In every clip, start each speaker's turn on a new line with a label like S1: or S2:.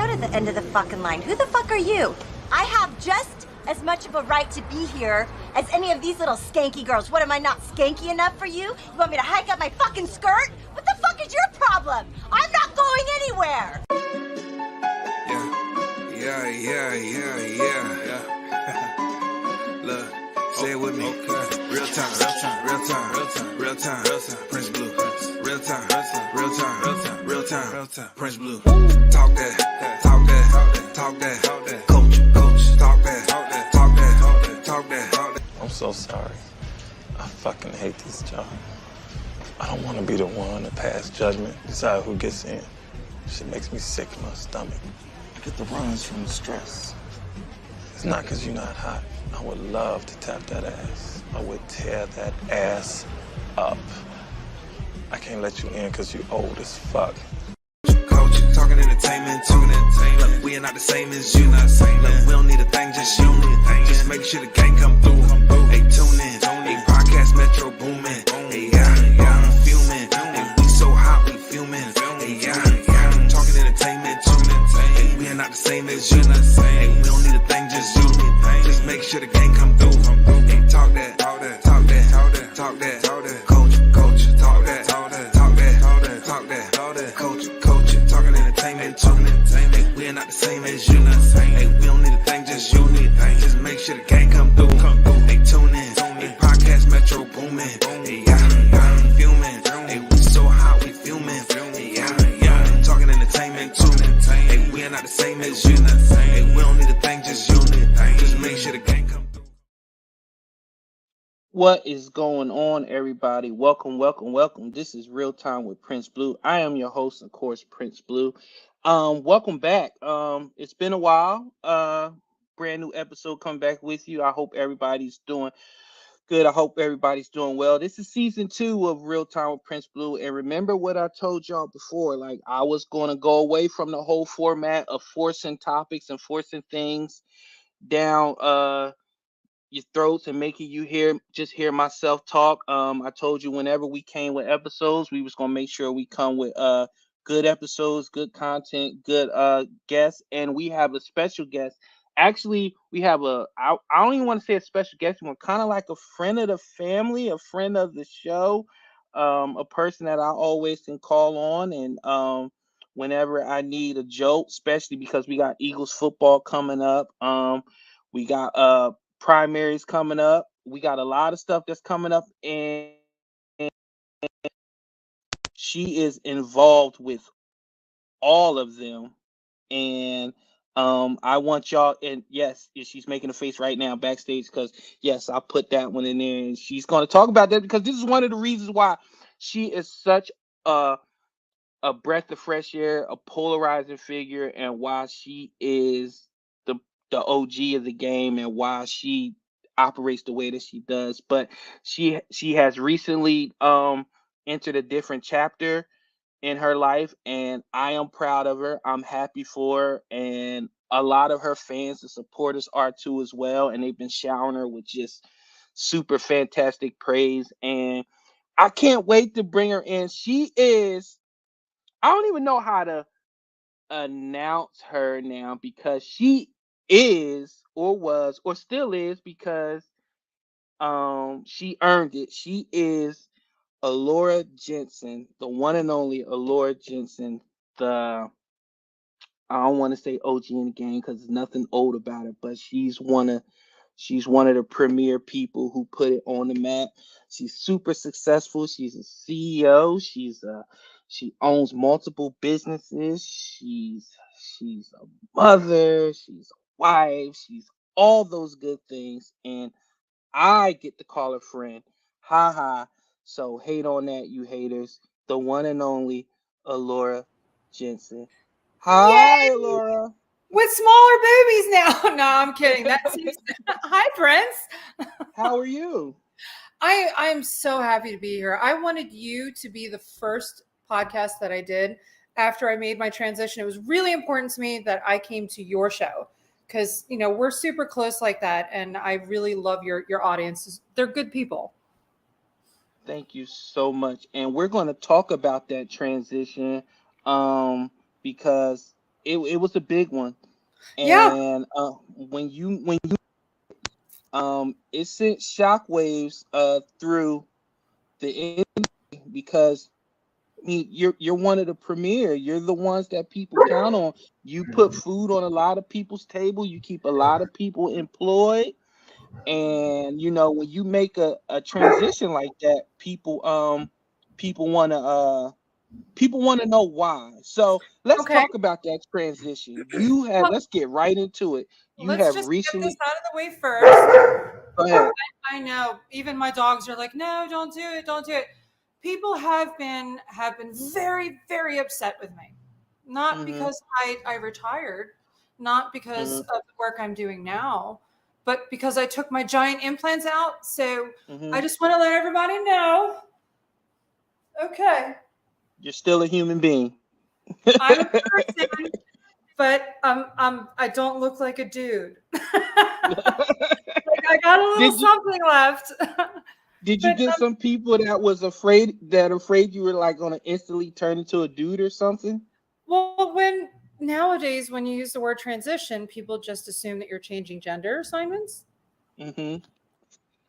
S1: go to the end of the fucking line. Who the fuck are you? I have just as much of a right to be here as any of these little skanky girls. What, am I not skanky enough for you? You want me to hike up my fucking skirt? What the fuck is your problem? I'm not going anywhere!
S2: Yeah. Look, say it with me. Okay. Real time. Prince Blue. Real time. Prince Blue. Talk that. Coach. Talk that.
S3: I'm so sorry. I fucking hate this job. I don't want to be the one to pass judgment, decide who gets in. Shit makes me sick in my stomach. I get the runs from the stress. It's not because you're not hot. I would love to tap that ass. I would tear that ass up. I can't let you in because you're old as fuck.
S2: Coach, talking entertainment, look, we are not the same as you. Look, we don't need a thing, just you. Just make sure the gang come through. Hey, tune in. Hey, podcast Metro booming. Hey, yeah, I'm fuming. Hey, we so hot, we fuming. Hey, yeah, talking entertainment, hey, we are not the same as you. Hey, we don't need a thing, just you. Just make sure the gang come through. Hey, talk that. Coach, talk that. Coach, talking entertainment, hey, we are not the same as you. Hey, we don't need a thing, just you. Just make sure the gang come through. Hey, tune in. Hey, podcast Metro booming. Hey, yeah, I'm fuming. Hey, we so hot, we fuming. Hey, yeah, talking entertainment too. Hey, we are not the same as you. Hey, we don't need a thing, just you. Just make sure the gang come through.
S4: What is going on, everybody? Welcome. This is Real Time with Prince Blue. I am your host, of course, Prince Blue. Welcome back. It's been a while. Brand new episode coming back with you. I hope everybody's doing good. I hope everybody's doing well. This is season 2 of Real Time with Prince Blue. And remember what I told y'all before, like I was going to go away from the whole format of forcing topics and forcing things down your throats and making you hear myself talk. I told you whenever we came with episodes, we was gonna make sure we come with good episodes, good content, good guests, and we have a special guest. Actually, we have I don't even want to say a special guest, we're kind of like a friend of the family, a friend of the show, a person that I always can call on and whenever I need a joke, especially because we got Eagles football coming up. We got primaries coming up. We got a lot of stuff that's coming up, and she is involved with all of them. And I want y'all, and yes, she's making a face right now backstage because yes, I put that one in there, and she's going to talk about that because this is one of the reasons why she is such a breath of fresh air, a polarizing figure, and why she is the OG of the game and why she operates the way that she does. But she has recently entered a different chapter in her life, and I am proud of her. I'm happy for her, and a lot of her fans and supporters are too as well, and they've been showering her with just super fantastic praise, and I can't wait to bring her in. She is, I don't even know how to announce her now because she is or was or still is because she earned it. She is Alura Jenson, the one and only Alura Jenson, the I don't want to say OG in the game because there's nothing old about it, but she's one of the premier people who put it on the map. She's super successful. She's a CEO. She owns multiple businesses. She's a mother. She's a wife. She's all those good things. And I get to call her friend. Ha ha. So hate on that, you haters. The one and only Alura Jenson. Hi,
S5: Yay!
S4: Elora.
S5: With smaller boobies now. No, I'm kidding. That seems. Hi, Prince.
S4: How are you?
S5: I'm so happy to be here. I wanted you to be the first podcast that I did after I made my transition. It was really important to me that I came to your show because we're super close like that, and I really love your audience. They're good people.
S4: Thank you so much. And we're going to talk about that transition because it was a big one.
S5: Yeah.
S4: And when you it sent shockwaves through the industry because I mean, you're one of the premier. You're the ones that people count on. You put food on a lot of people's table. You keep a lot of people employed. And you know, when you make a transition like that, people people want to know why. So let's
S5: Okay.
S4: talk about that transition. You have
S5: Well,
S4: let's get right into it. You
S5: let's
S4: have
S5: just get this
S4: recently
S5: out of the way first.
S4: go ahead.
S5: I know. Even my dogs are like, no, don't do it, don't do it. People have been very, very upset with me. Not
S4: Mm-hmm,
S5: because I retired, not because
S4: mm-hmm,
S5: of the work I'm doing now, but because I took my giant implants out. So
S4: mm-hmm.
S5: I just want to let everybody know. Okay.
S4: You're still a human being.
S5: I'm a person, but I don't look like a dude. Like I got a little
S4: Did you
S5: something left.
S4: did you
S5: But
S4: get some people that was afraid you were like gonna instantly turn into a dude or something?
S5: well, nowadays when you use the word transition, people just assume that you're changing gender assignments.
S4: Mm-hmm.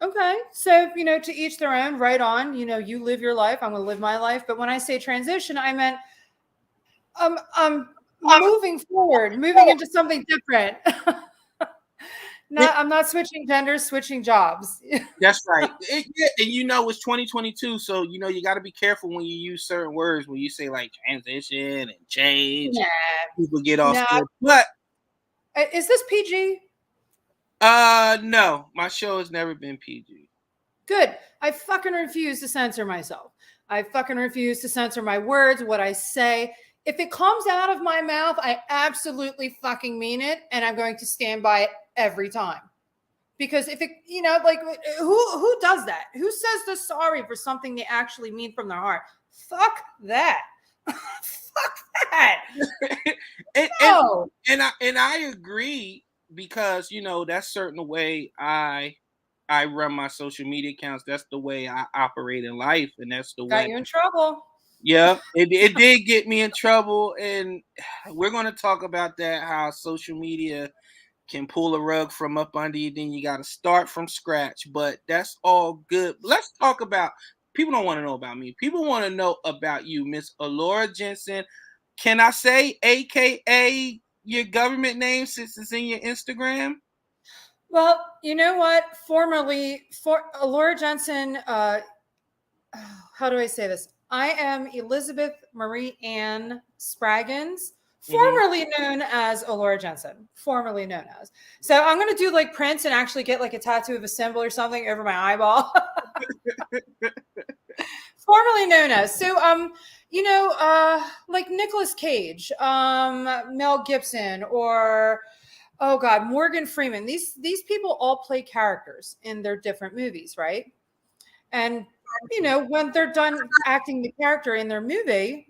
S5: Okay, so to each their own. Right on. You live your life. I'm going to live my life. But when I say transition, I meant I'm moving forward, moving into something different. I'm not switching genders, switching jobs.
S6: That's right. Yeah, and it's 2022, so you got to be careful when you use certain words. When you say like transition and change,
S5: Nah,
S6: people get all
S5: nah.
S6: scared. But
S5: Is this PG?
S6: no, my show has never been PG.
S5: Good. I fucking refuse to censor myself. I fucking refuse to censor my words, what I say. If it comes out of my mouth, I absolutely fucking mean it, and I'm going to stand by it every time. Because if it, like, who does that? Who says they're sorry for something they actually mean from their heart? Fuck that. Fuck that. No.
S6: And I agree because that's certain way I run my social media accounts. That's the way I operate in life, and that's the
S5: Got
S6: way.
S5: you in trouble.
S6: Yeah, it did get me in trouble, and we're going to talk about that. How social media can pull a rug from up under you, then you got to start from scratch. But that's all good. Let's talk about. People don't want to know about me. People want to know about you, Miss Alura Jenson. Can I say, AKA your government name since it's in your Instagram?
S5: Well, you know what? Formerly, for Alura Jenson, how do I say this? I am Elizabeth Marie Ann Spraggins, formerly known as Alura Jenson, formerly known as. So I'm going to do like Prince and actually get like a tattoo of a symbol or something over my eyeball. Formerly known as. So, like Nicolas Cage, Mel Gibson, or oh God, Morgan Freeman. These people all play characters in their different movies, right? And when they're done acting the character in their movie,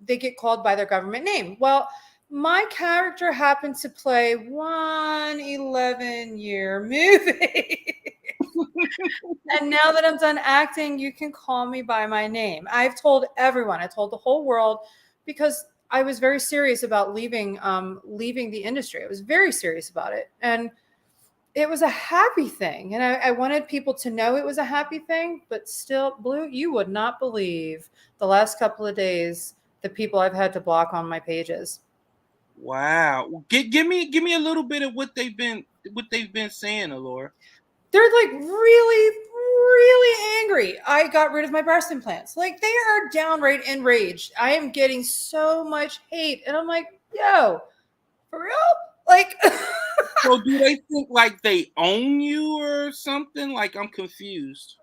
S5: they get called by their government name. Well, my character happened to play one 11-year movie. And now that I'm done acting, you can call me by my name. I've told everyone, I told the whole world, because I was very serious about leaving the industry. I was very serious about it. And it was a happy thing. And I wanted people to know it was a happy thing, but still, Blue, you would not believe the last couple of days the people I've had to block on my pages.
S6: Wow. Give me a little bit of what they've been saying, Elora.
S5: They're like really, really angry. I got rid of my breast implants. Like they are downright enraged. I am getting so much hate. And I'm like, yo, for real? Like
S6: So do they think like they own you or something? Like I'm confused.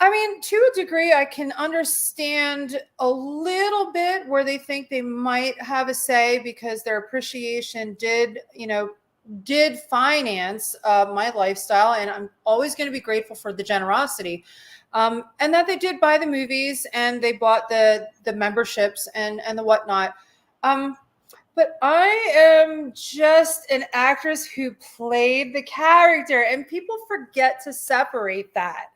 S5: I mean, to a degree, I can understand a little bit where they think they might have a say because their appreciation did finance my lifestyle. And I'm always going to be grateful for the generosity. And that they did buy the movies and they bought the memberships and the whatnot. But I am just an actress who played the character, and people forget to separate that.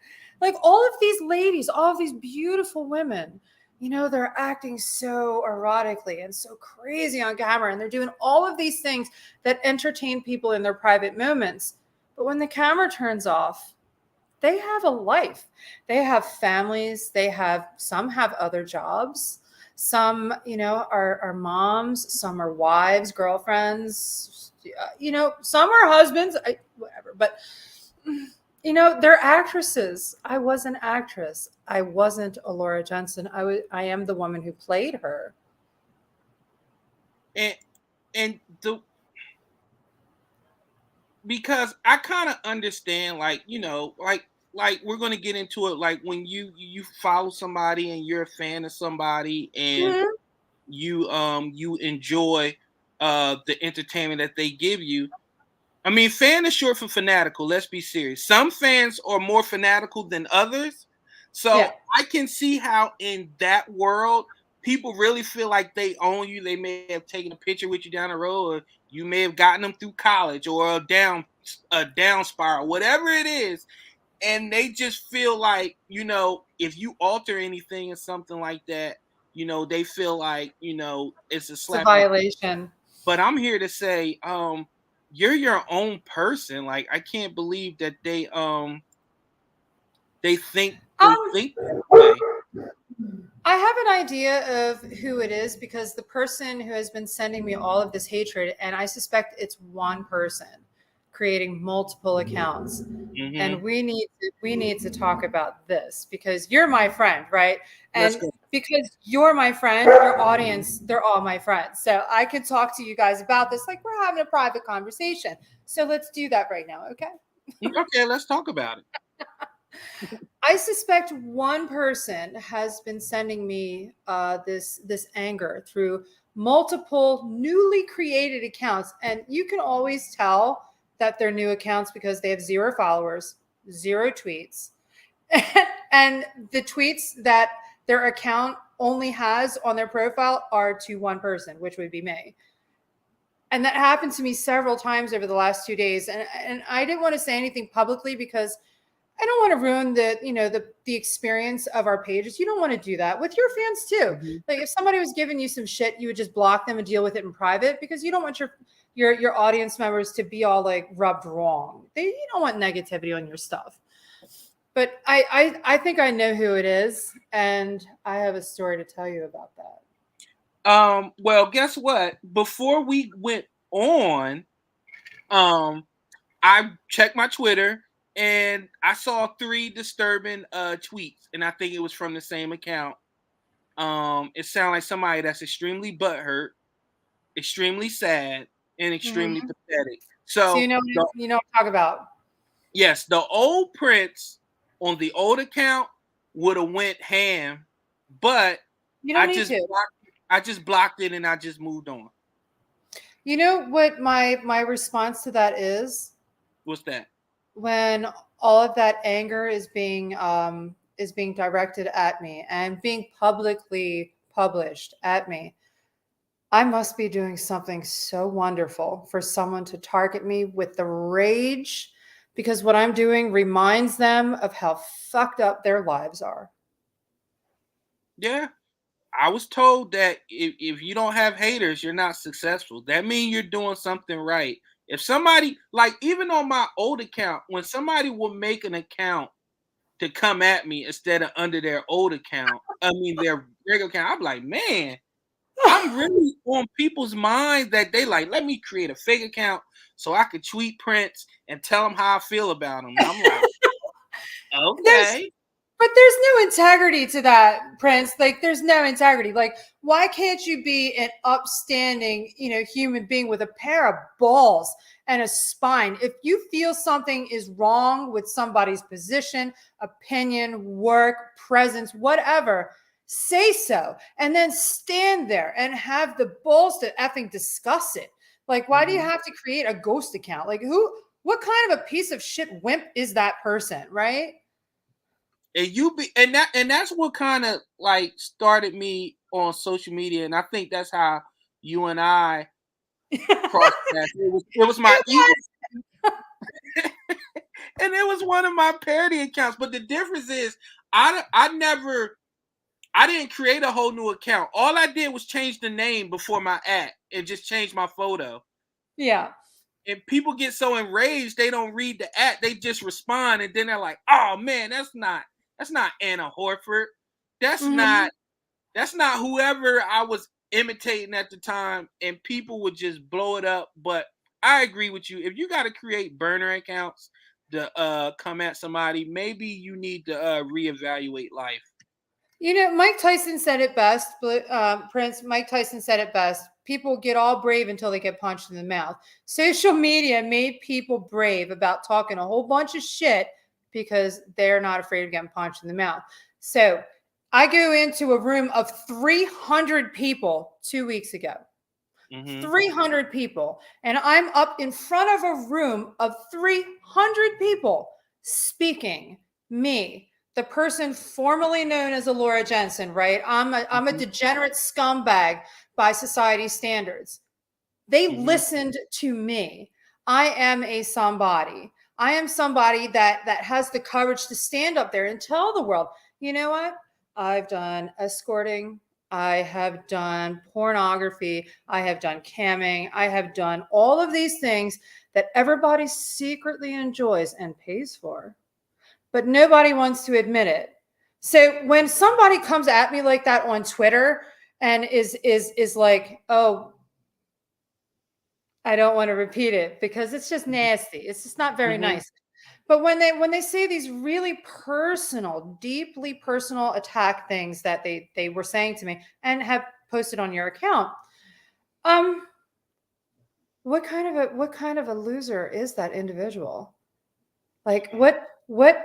S5: Like all of these ladies, all of these beautiful women, they're acting so erotically and so crazy on camera, and they're doing all of these things that entertain people in their private moments. But when the camera turns off, they have a life. They have families. Some have other jobs. Some, are moms. Some are wives, girlfriends. Some are husbands. Whatever. But they're actresses. I was an actress. I wasn't Alura Jenson. I am the woman who played her.
S6: Because I kind of understand, like we're gonna get into it. Like when you follow somebody and you're a fan of somebody, and
S5: Mhm.
S6: you enjoy the entertainment that they give you. I mean, fan is short for fanatical. Let's be serious. Some fans are more fanatical than others. So
S5: Yeah.
S6: I can see how in that world, people really feel like they own you. They may have taken a picture with you down the road, or you may have gotten them through college or a down spiral, whatever it is. And they just feel like, if you alter anything or something like that, they feel like, it's a
S5: It's a
S6: slap in the.
S5: violation.
S6: But I'm here to say, you're your own person. Like, I can't believe that they think that way.
S5: I have an idea of who it is, because the person who has been sending me all of this hatred, and I suspect it's one person creating multiple accounts.
S6: Mm-hmm.
S5: And we need to talk about this, because you're my friend, right?
S6: Let's
S5: And
S6: go.
S5: because you're my friend, your audience, they're all my friends. So I can talk to you guys about this like we're having a private conversation. So let's do that right now, okay?
S6: Okay, let's talk about it.
S5: I suspect one person has been sending me this anger through multiple newly created accounts, and you can always tell that they're new accounts because they have 0 followers, 0 tweets, and the tweets that their account only has on their profile are to one person, which would be me. And that happened to me several times over the last 2 days, and I didn't want to say anything publicly because I don't want to ruin the experience of our pages. You don't want to do that with your fans too.
S6: Mm-hmm.
S5: Like if somebody was giving you some shit, you would just block them and deal with it in private, because you don't want your audience members to be all like rubbed wrong. You don't want negativity on your stuff. But I think I know who it is, and I have a story to tell you about that.
S6: Well, guess what? Before we went on, I checked my Twitter and I saw 3 disturbing tweets, and I think it was from the same account. It sounded like somebody that's extremely butthurt, extremely sad, and extremely pathetic.
S5: So you know what I'm talking about.
S6: Yes, the old Prince on the old account would have went ham, but
S5: You don't
S6: I
S5: need
S6: just
S5: to.
S6: I just blocked it and I just moved on.
S5: You know what my response to that is?
S6: What's that?
S5: When all of that anger is being directed at me and being publicly published at me, I must be doing something so wonderful for someone to target me with the rage, because what I'm doing reminds them of how fucked up their lives are.
S6: Yeah. I was told that if you don't have haters, you're not successful. That means you're doing something right. If somebody, like even on my old account, when somebody will make an account to come at me instead of under their old account, their regular account, I'm like, man, I'm really on people's minds that they like, let me create a fake account so I could tweet Prince and tell them how I feel about him. I'm like, okay.
S5: But there's no integrity to that, Prince. Like, there's no integrity. Like, why can't you be an upstanding, human being with a pair of balls and a spine? If you feel something is wrong with somebody's position, opinion, work, presence, whatever, say so. And then stand there and have the balls to effing discuss it. Like, why do you have to create a ghost account? Like, what kind of a piece of shit wimp is that person, right?
S6: And that's what kind of like started me on social media, and I think that's how you and I crossed paths. It was my ego, and it was one of my parody accounts. But the difference is, I never I didn't create a whole new account. All I did was change the name before my @ and just change my photo.
S5: Yeah.
S6: And people get so enraged they don't read the @ they just respond, and then they're like, "Oh man, that's not Anna Horford. That's not whoever I was imitating at the time," and people would just blow it up. But I agree with you. If you got to create burner accounts to come at somebody, maybe you need to reevaluate life.
S5: You know, Mike Tyson said it best, Prince. Mike Tyson said it best. People get all brave until they get punched in the mouth. Social media made people brave about talking a whole bunch of shit because they're not afraid of getting punched in the mouth. So I go into a room of 300 people 2 weeks ago. 300 people. And I'm up in front of a room of 300 people speaking. Me, the person formerly known as Alura Jenson, right? I'm a degenerate scumbag by society standards. They listened to me. I am a somebody. I am somebody that has the courage to stand up there and tell the world, you know what? I've done escorting. I have done pornography. I have done camming. I have done all of these things that everybody secretly enjoys and pays for, but nobody wants to admit it. So when somebody comes at me like that on Twitter and is like, "Oh, I don't want to repeat it because it's just nasty. It's just not very nice." But when they say these really personal, deeply personal attack things that they were saying to me and have posted on your account, what kind of a loser is that individual? Like what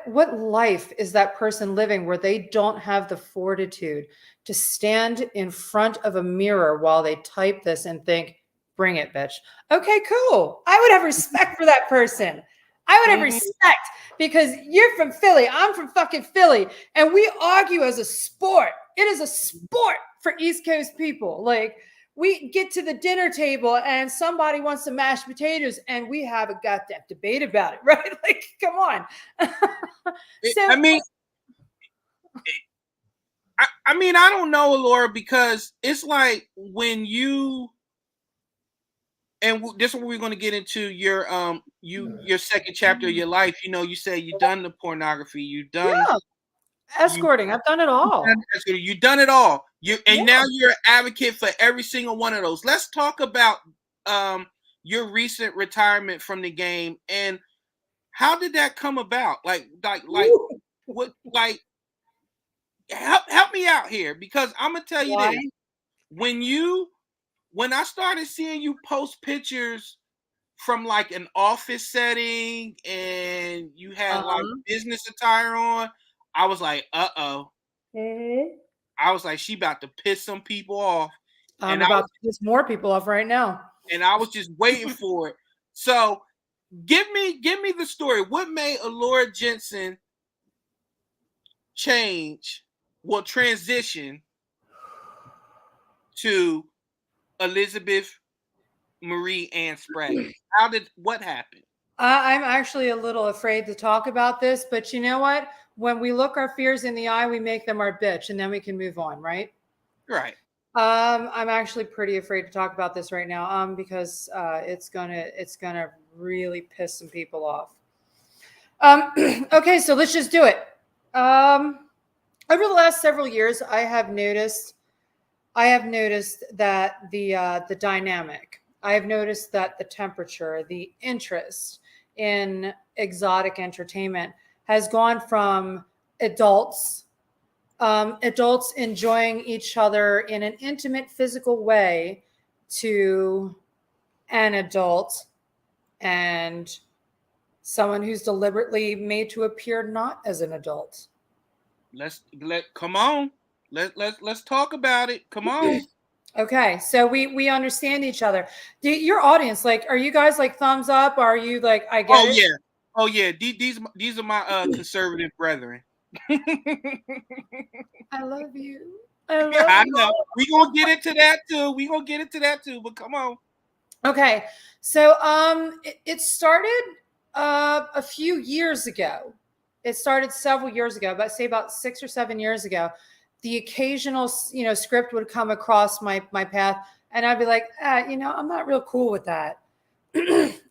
S5: life is that person living where they don't have the fortitude to stand in front of a mirror while they type this and think, "Bring it, bitch." Okay, cool. I would have respect for that person. I would have respect because you're from Philly. I'm from fucking Philly. And we argue as a sport. It is a sport for East Coast people. Like, we get to the dinner table and somebody wants some mashed potatoes and we have a goddamn debate about it, right? Like, come on.
S6: I don't know, Laura, because it's like when you, and this is what we're going to get into your second chapter of your life. You know, you say you've done the pornography, you've done
S5: escorting. I've done it all.
S6: You've done it all. Now you're an advocate for every single one of those. Let's talk about your recent retirement from the game and how did that come about? Like what? Like, help me out here because I'm gonna tell you this. When I started seeing you post pictures from like an office setting and you had like business attire on, I was like, I was like, she about to piss some people off.
S5: I'm about to piss more people off right now.
S6: And I was just waiting for it. So give me the story. What made Alura Jenson transition to Elizabeth Marie Ann Sprague? What happened?
S5: I'm actually a little afraid to talk about this, but you know what? When we look our fears in the eye, we make them our bitch, and then we can move on, right?
S6: Right.
S5: I'm actually pretty afraid to talk about this right now, because it's gonna really piss some people off. Okay, so let's just do it. Over the last several years, I have noticed that the dynamic. I have noticed that the temperature, the interest in exotic entertainment has gone from adults enjoying each other in an intimate physical way to an adult and someone who's deliberately made to appear not as an adult.
S6: Come on. Let's talk about it. Come on.
S5: Okay, so we understand each other. Your audience, like, are you guys like thumbs up? Are you like, I get it?
S6: Yeah. Oh yeah. These are my conservative brethren.
S5: I love you.
S6: I know. We gonna get into that too. But come on.
S5: Okay, so it started a few years ago. It started several years ago, but say about 6 or 7 years ago. the occasional, script would come across my path, and I'd be like, I'm not real cool with that.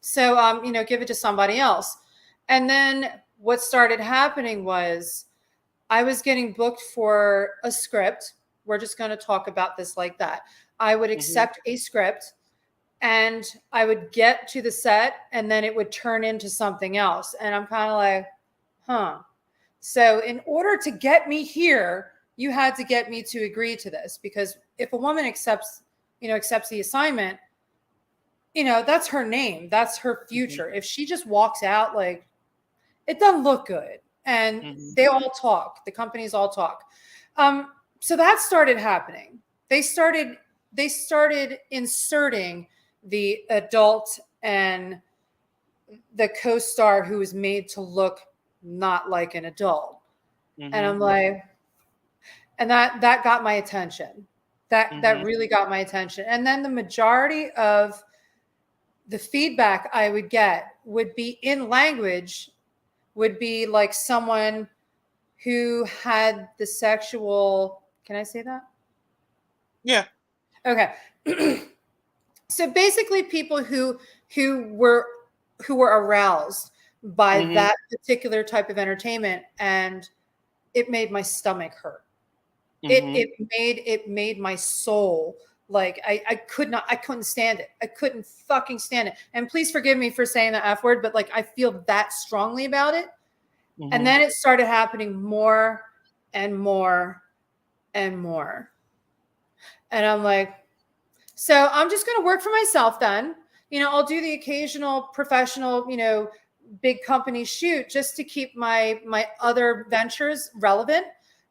S5: So, give it to somebody else. And then what started happening was I was getting booked for a script. We're just going to talk about this like that. I would accept a script and I would get to the set and then it would turn into something else. And I'm kind of like, huh. So in order to get me here, you had to get me to agree to this, because if a woman accepts the assignment, that's her name. That's her future. If she just walks out, like, it doesn't look good. And they all talk. The companies all talk. So that started happening. They started inserting the adult and the co-star who is made to look not like an adult. And I'm like, and that got my attention. That really got my attention. And then the majority of the feedback I would get would be in language, would be like someone who had the sexual, can I say that?
S6: Yeah.
S5: Okay. So basically people who were aroused by that particular type of entertainment, and it made my stomach hurt. It made my soul, like, I couldn't stand it. I couldn't fucking stand it. And please forgive me for saying the F word, but like, I feel that strongly about it. And then it started happening more and more and more. And I'm like, so I'm just going to work for myself then. I'll do the occasional professional, big company shoot just to keep my other ventures relevant,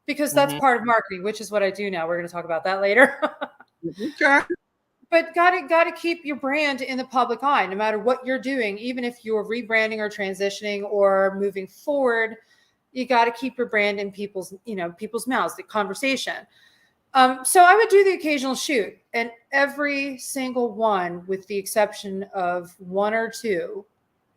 S5: because that's part of marketing, which is what I do now. We're going to talk about that later.
S6: Okay.
S5: But got to keep your brand in the public eye, no matter what you're doing. Even if you're rebranding or transitioning or moving forward, you got to keep your brand in people's mouths, the conversation. So I would do the occasional shoot, and every single one, with the exception of one or two,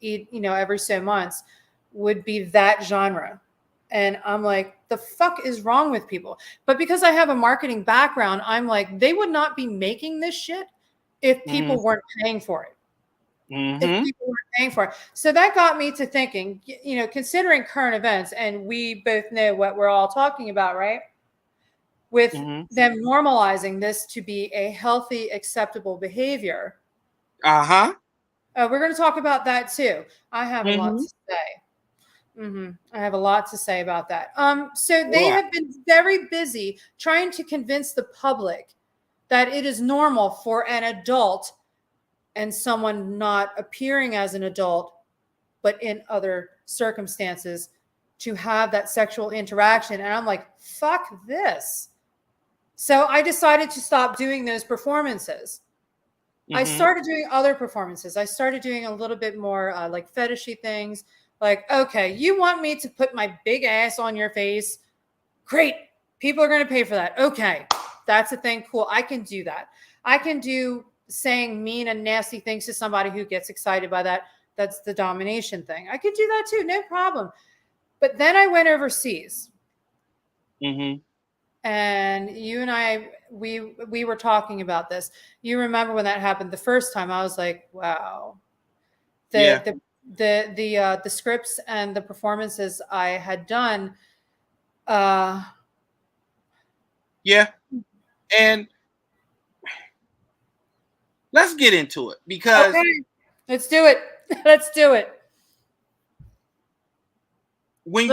S5: every so months, would be that genre. And I'm like, the fuck is wrong with people? But because I have a marketing background, I'm like, they would not be making this shit if people weren't paying for it. If people weren't paying for it. So that got me to thinking, considering current events, and we both know what we're all talking about, right? With them normalizing this to be a healthy, acceptable behavior. We're going to talk about that too. I have a lot to say. I have a lot to say about that. So they have been very busy trying to convince the public that it is normal for an adult and someone not appearing as an adult, but in other circumstances, to have that sexual interaction. And I'm like, fuck this. So I decided to stop doing those performances. I started doing other performances. I started doing a little bit more like fetishy things. Like, okay, you want me to put my big ass on your face? Great. People are going to pay for that. Okay. That's a thing. Cool. I can do that. I can do saying mean and nasty things to somebody who gets excited by that. That's the domination thing. I could do that too. No problem. But then I went overseas. And you and I, we were talking about this. You remember when that happened the first time? I was like, wow. The scripts and the performances I had done.
S6: Yeah. And let's get into it, because
S5: let's do it. Let's do it.
S6: When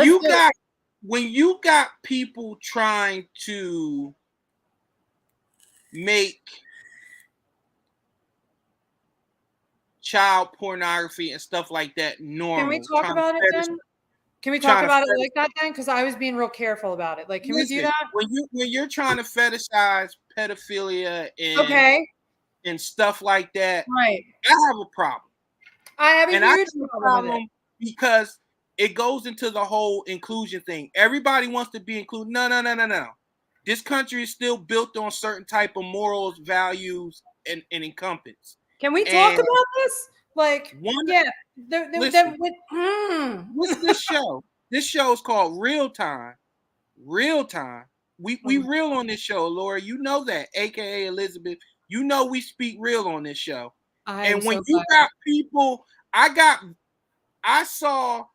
S6: you got people trying to make child pornography and stuff like that normal.
S5: Can we talk about it then? Can we talk about it like that then? Because I was being real careful about it. Like, can we do that?
S6: When you're trying to fetishize pedophilia and stuff like that,
S5: right?
S6: I have a problem.
S5: I have a huge problem with it,
S6: because it goes into the whole inclusion thing. Everybody wants to be included. No. This country is still built on certain type of morals, values, and incumbents.
S5: Can we talk about this? Like,
S6: what's this show? This show is called RealTime. RealTime. We real on this show, Laura. You know that, aka Elizabeth. You know we speak real on this show. And when you got people, I saw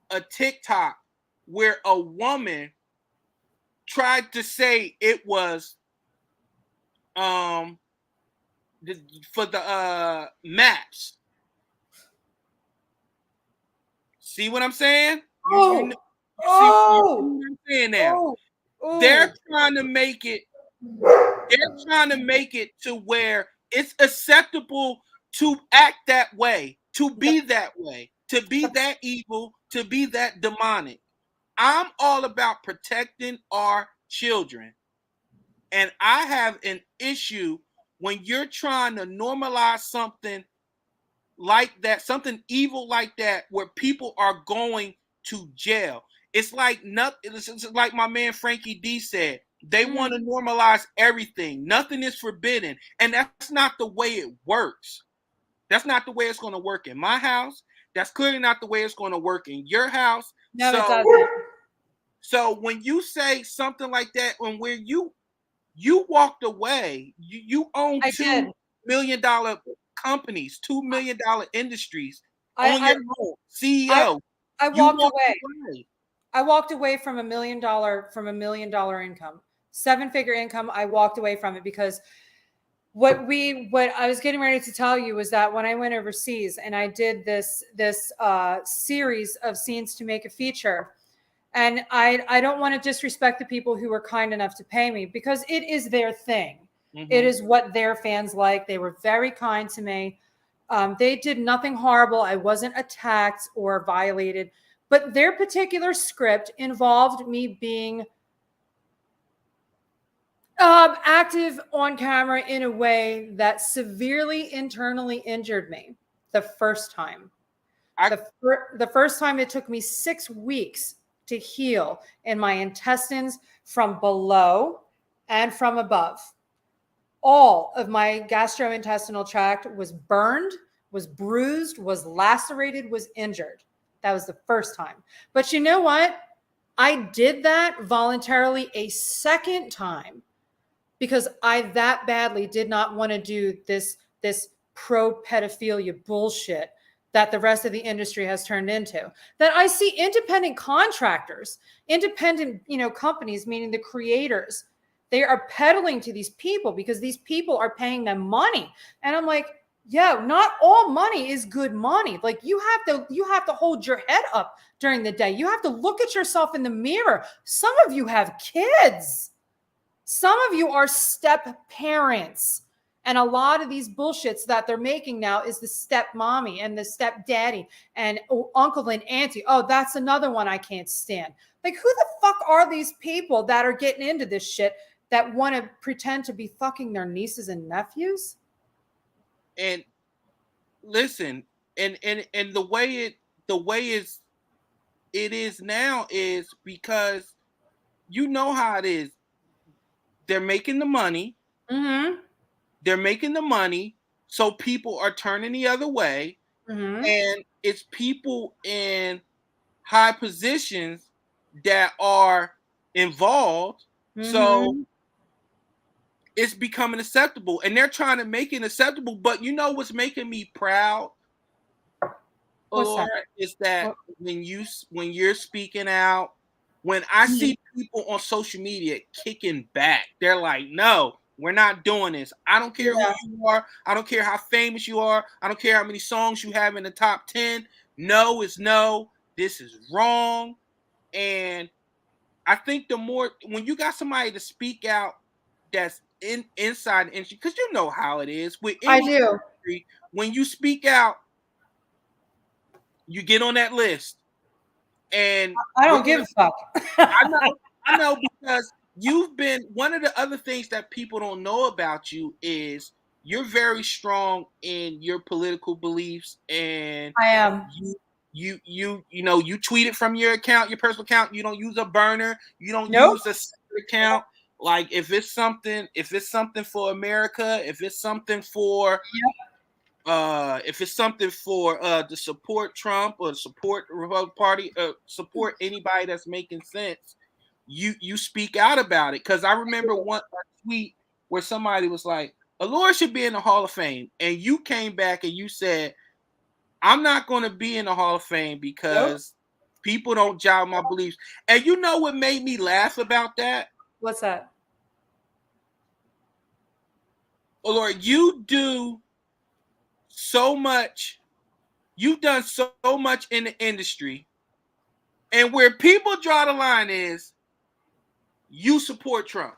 S6: a TikTok where a woman tried to say it was for the maps. See what I'm saying? You see what I'm saying now. They're trying to make it to where it's acceptable to act that way, to be that way, to be that evil, to be that demonic. I'm all about protecting our children. And I have an issue when you're trying to normalize something like that, something evil like that, where people are going to jail. It's like nothing. It's like my man Frankie D said. They want to normalize everything. Nothing is forbidden, and that's not the way it works. That's not the way it's going to work in my house. That's clearly not the way it's going to work in your house.
S5: No, it doesn't.
S6: So when you say something like that, when where you walked away, you own $2 million companies, $2 million industries on your own, CEO.
S5: I walked away. I walked away from $1 million income, 7-figure income. I walked away from it because what I was getting ready to tell you was that when I went overseas and I did this series of scenes to make a feature, and I don't want to disrespect the people who were kind enough to pay me because it is their thing. Mm-hmm. It is what their fans like. They were very kind to me. They did nothing horrible. I wasn't attacked or violated, but their particular script involved me being active on camera in a way that severely internally injured me the first time. The first time it took me 6 weeks to heal in my intestines from below and from above. All of my gastrointestinal tract was burned, was bruised, was lacerated, was injured. That was the first time. But you know what? I did that voluntarily a second time because I that badly did not want to do this pro-pedophilia bullshit that the rest of the industry has turned into. That I see independent contractors, independent, companies, meaning the creators, they are peddling to these people because these people are paying them money. And I'm like, yeah, not all money is good money. Like you have to hold your head up during the day. You have to look at yourself in the mirror. Some of you have kids. Some of you are step parents. And a lot of these bullshits that they're making now is the step mommy and the step daddy and uncle and auntie. Oh, that's another one I can't stand. Like, who the fuck are these people that are getting into this shit that want to pretend to be fucking their nieces and nephews?
S6: And listen, and the way it is now is because you know how it is. They're making the money.
S5: Mm-hmm.
S6: They're making the money, so people are turning the other way.
S5: Mm-hmm.
S6: And it's people in high positions that are involved. Mm-hmm. So it's becoming acceptable. And they're trying to make it acceptable. But you know what's making me proud, Elora, is that when you're speaking out, when I see people on social media kicking back, they're like, no, we're not doing this. I don't care who you are. I don't care how famous you are. I don't care how many songs you have in the top 10. No is no. This is wrong. And I think the more, when you got somebody to speak out that's inside the industry, because you know how it is. With any industry, when you speak out, you get on that list. And
S5: I don't give a fuck.
S6: I know because you've been, one of the other things that people don't know about you is you're very strong in your political beliefs, and
S5: I am.
S6: You tweet it from your account, your personal account. You don't use a burner. You don't use a separate account. Like if it's something for America, if it's something for to support Trump or support the Republican Party, support anybody that's making sense, you speak out about it. Because I remember one tweet where somebody was like, Elora should be in the Hall of Fame, and you came back and you said, I'm not going to be in the Hall of Fame because people don't jive my beliefs. And you know what made me laugh about that?
S5: What's that?
S6: Elora, you do so much. You've done so much in the industry. And where people draw the line is you support Trump.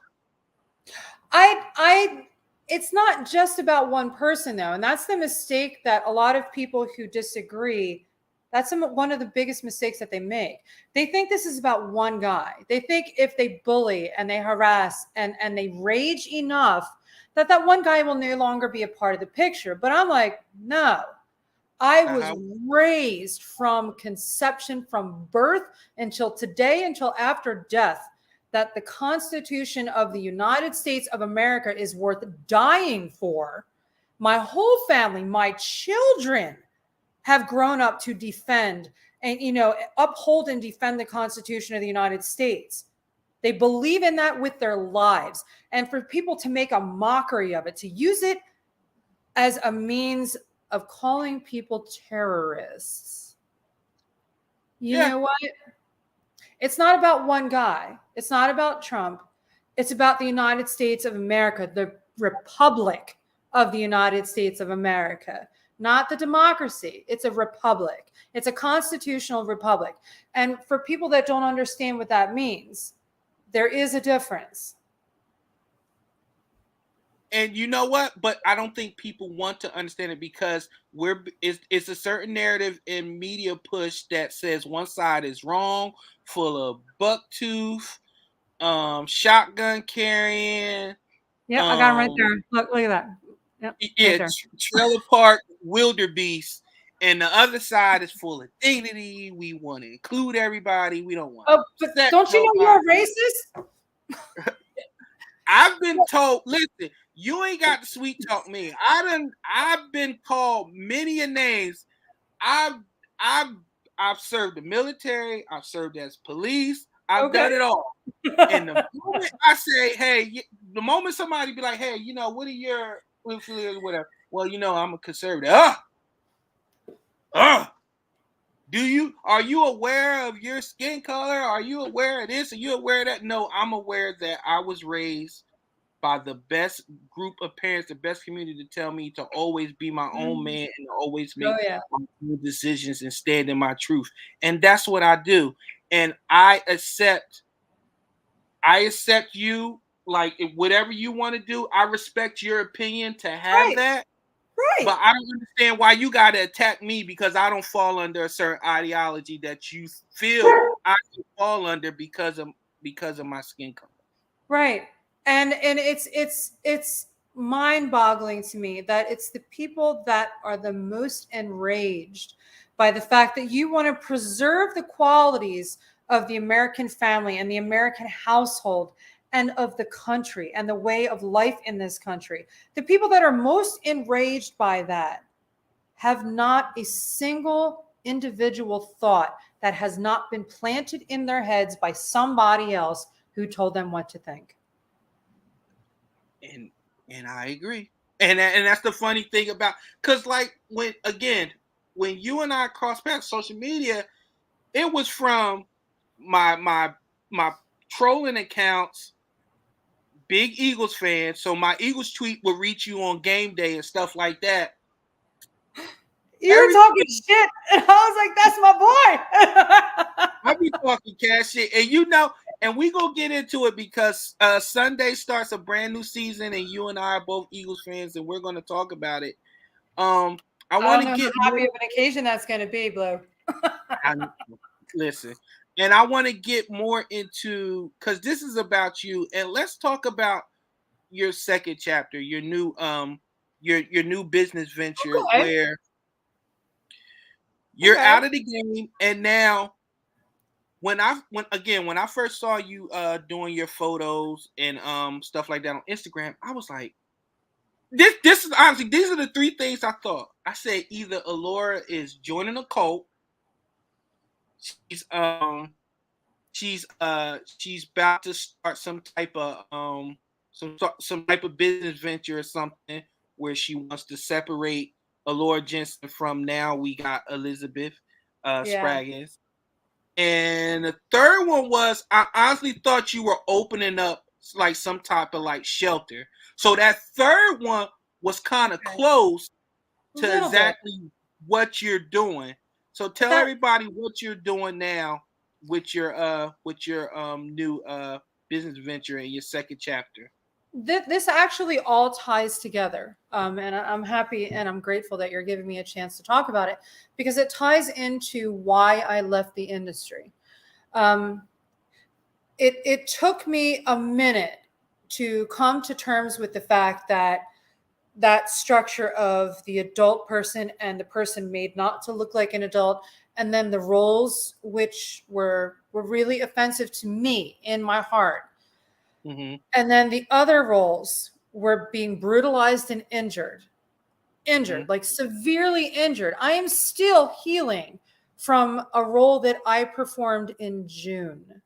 S5: It's not just about one person though. And that's the mistake that a lot of people who disagree, that's one of the biggest mistakes that they make. They think this is about one guy. They think if they bully and they harass and they rage enough that one guy will no longer be a part of the picture. But I'm like, no. I was raised from conception, from birth until today, until after death, that the Constitution of the United States of America is worth dying for. My whole family, my children have grown up to defend and, uphold and defend the Constitution of the United States. They believe in that with their lives. And for people to make a mockery of it, to use it as a means of calling people terrorists. You know what? It's not about one guy. It's not about Trump. It's about the United States of America, the Republic of the United States of America, not the democracy. It's a republic. It's a constitutional republic. And for people that don't understand what that means, there is a difference.
S6: And you know what? But I don't think people want to understand it because it's a certain narrative in media push that says one side is wrong, full of bucktooth, shotgun carrying.
S5: Yeah, I got him right there. Look at that. Yep,
S6: yeah,
S5: right
S6: trailer park wildebeest. And the other side is full of dignity. We want to include everybody. We don't want.
S5: Oh, but don't you know you're a racist?
S6: I've been told. Listen, you ain't got to sweet talk me. I've been called many a names. I've served the military. I've served as police. I've done it all. And the moment I say, hey, the moment somebody be like, hey, what are your influences, whatever? Well, I'm a conservative. Are you aware of your skin color? Are you aware of this? Are you aware of that? No, I'm aware that I was raised by the best group of parents, the best community to tell me to always be my own man and to always make my own decisions and stand in my truth. And that's what I do. And I accept you, like whatever you want to do. I respect your opinion to have that. Right. But I don't understand why you got to attack me because I don't fall under a certain ideology that you feel I fall under because of my skin color.
S5: Right. And it's mind-boggling to me that it's the people that are the most enraged by the fact that you want to preserve the qualities of the American family and the American household and of the country and the way of life in this country. The people that are most enraged by that have not a single individual thought that has not been planted in their heads by somebody else who told them what to think.
S6: And I agree. And that's the funny thing about, because like when you and I cross paths social media, it was from my trolling accounts, big Eagles fan. So my Eagles tweet would reach you on game day and stuff like that.
S5: You were talking shit, and I was like, "That's my boy."
S6: I be talking cash shit, and we gonna get into it because Sunday starts a brand new season, and you and I are both Eagles fans, and we're gonna talk about it. I want to get
S5: how happy of an occasion that's gonna be, Blue.
S6: Listen, and I want to get more into because this is about you, and let's talk about your second chapter, your new your new business venture where you're out of the game, and now when I first saw you doing your photos and stuff like that on Instagram, I was like, this is honestly, these are the three things I thought. I said either Elora is joining a cult, she's about to start some type of some type of business venture or something where she wants to separate Alura Jenson from now we got Elizabeth
S5: Yeah.
S6: Spraggins. And the third one was I honestly thought you were opening up like some type of like shelter. So that third one was kind of
S5: Okay.
S6: close
S5: A
S6: to
S5: little bit.
S6: exactly what you're doing. So tell
S5: That
S6: everybody what you're doing now with your new business venture in your second chapter.
S5: this actually all ties together. And I'm happy and I'm grateful that you're giving me a chance to talk about it because it ties into why I left the industry. Um, it took me a minute to come to terms with the fact that that structure of the adult person and the person made not to look like an adult, and then the roles which were really offensive to me in my heart.
S6: Mm-hmm.
S5: And then the other roles were being brutalized and injured,
S6: Mm-hmm.
S5: like severely injured. I am still healing from a role that I performed in June.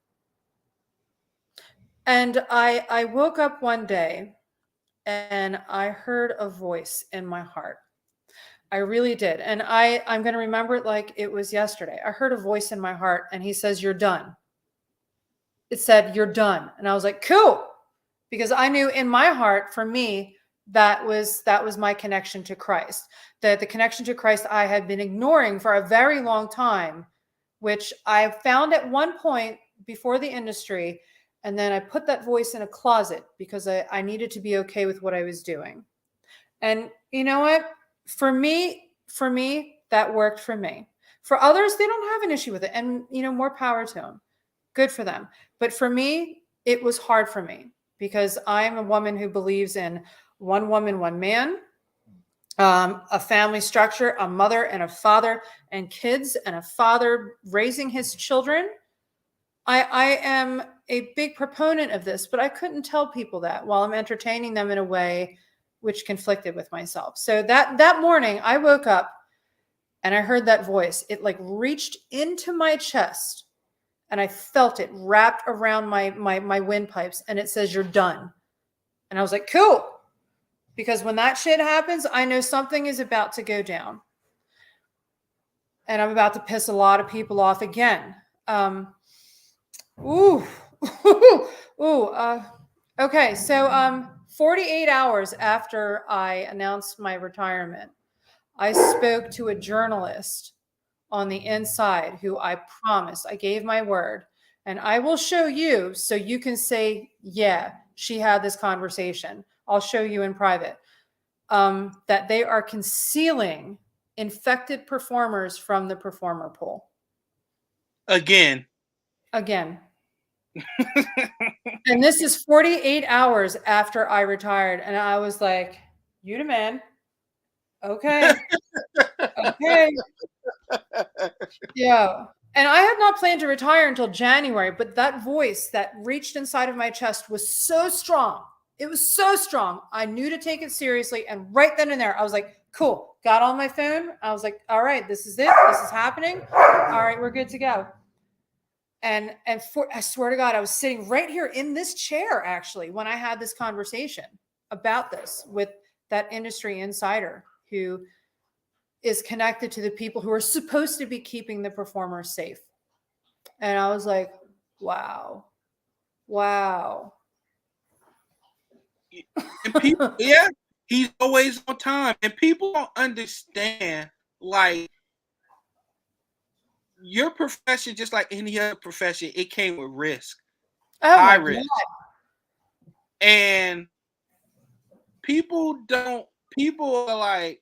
S5: And I woke up one day and I heard a voice in my heart. I really did. And I'm going to remember it like it was yesterday. I heard a voice in my heart and he says, "You're done." It said, "You're done." And I was like, cool. Because I knew in my heart, for me, that was my connection to Christ. That the connection to Christ I had been ignoring for a very long time, which I found at one point before the industry. And then I put that voice in a closet because I needed to be okay with what I was doing. And you know what? For me, that worked for me. For others, they don't have an issue with it. And, more power to them. Good for them. But for me, it was hard for me because I'm a woman who believes in one woman, one man, a family structure, a mother and a father and kids, and a father raising his children. I am a big proponent of this, but I couldn't tell people that while I'm entertaining them in a way which conflicted with myself. So that morning I woke up and I heard that voice. It like reached into my chest and I felt it wrapped around my windpipes and it says, "You're done." And I was like, cool. Because when that shit happens, I know something is about to go down. And I'm about to piss a lot of people off again. Ooh. Okay. So 48 hours after I announced my retirement, I spoke to a journalist on the inside who I promised, I gave my word, and I will show you so you can say, yeah, she had this conversation. I'll show you in private that they are concealing infected performers from the performer pool.
S6: Again.
S5: And this is 48 hours after I retired. And I was like, you the man. Okay. Okay. Yeah. And I had not planned to retire until January, but that voice that reached inside of my chest was so strong. It was so strong. I knew to take it seriously. And right then and there, I was like, cool. Got on my phone. I was like, all right, this is it. This is happening. All right, we're good to go. And I swear to God, I was sitting right here in this chair, actually, when I had this conversation about this with that industry insider who is connected to the people who are supposed to be keeping the performers safe. And I was like, wow.
S6: And people, yeah, he's always on time. And people don't understand, like, your profession, just like any other profession, it came with risk.
S5: Oh,
S6: high
S5: my
S6: risk.
S5: God.
S6: And people are like,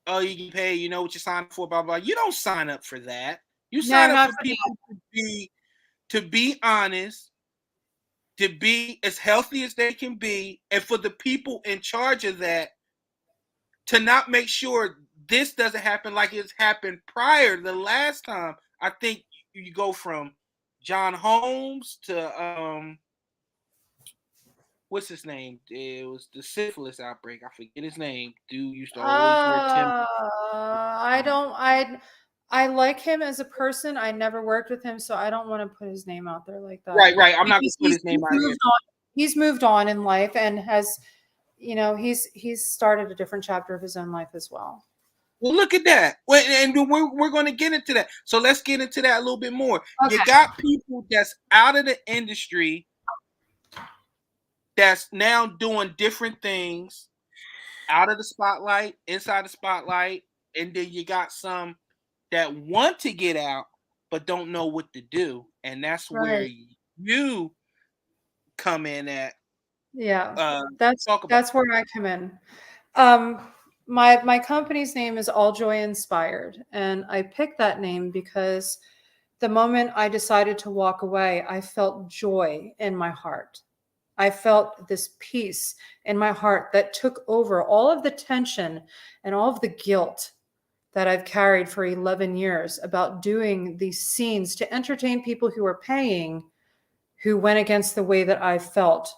S6: oh, you get paid, you know what you signed up for, blah, blah. You don't sign up for that. You sign up for people to be honest, to be as healthy as they can be, and for the people in charge of that to not make sure this doesn't happen like it's happened prior. The last time, I think you go from John Holmes to what's his name? It was the syphilis outbreak. I forget his name. Dude used to always wear Tim.
S5: I like him as a person. I never worked with him, so I don't want to put his name out there like that.
S6: Right. I'm not going to put his name out there.
S5: He's moved on in life and has, he's started a different chapter of his own life as well.
S6: Well, look at that. And we're going to get into that. So let's get into that a little bit more.
S5: Okay.
S6: You got people that's out of the industry that's now doing different things out of the spotlight, inside the spotlight, and then you got some that want to get out but don't know what to do, and that's where you come in at.
S5: Yeah, that's where I come in. My company's name is All Joy Inspired, and I picked that name because the moment I decided to walk away, I felt joy in my heart. I felt this peace in my heart that took over all of the tension and all of the guilt that I've carried for 11 years about doing these scenes to entertain people who are paying, who went against the way that I felt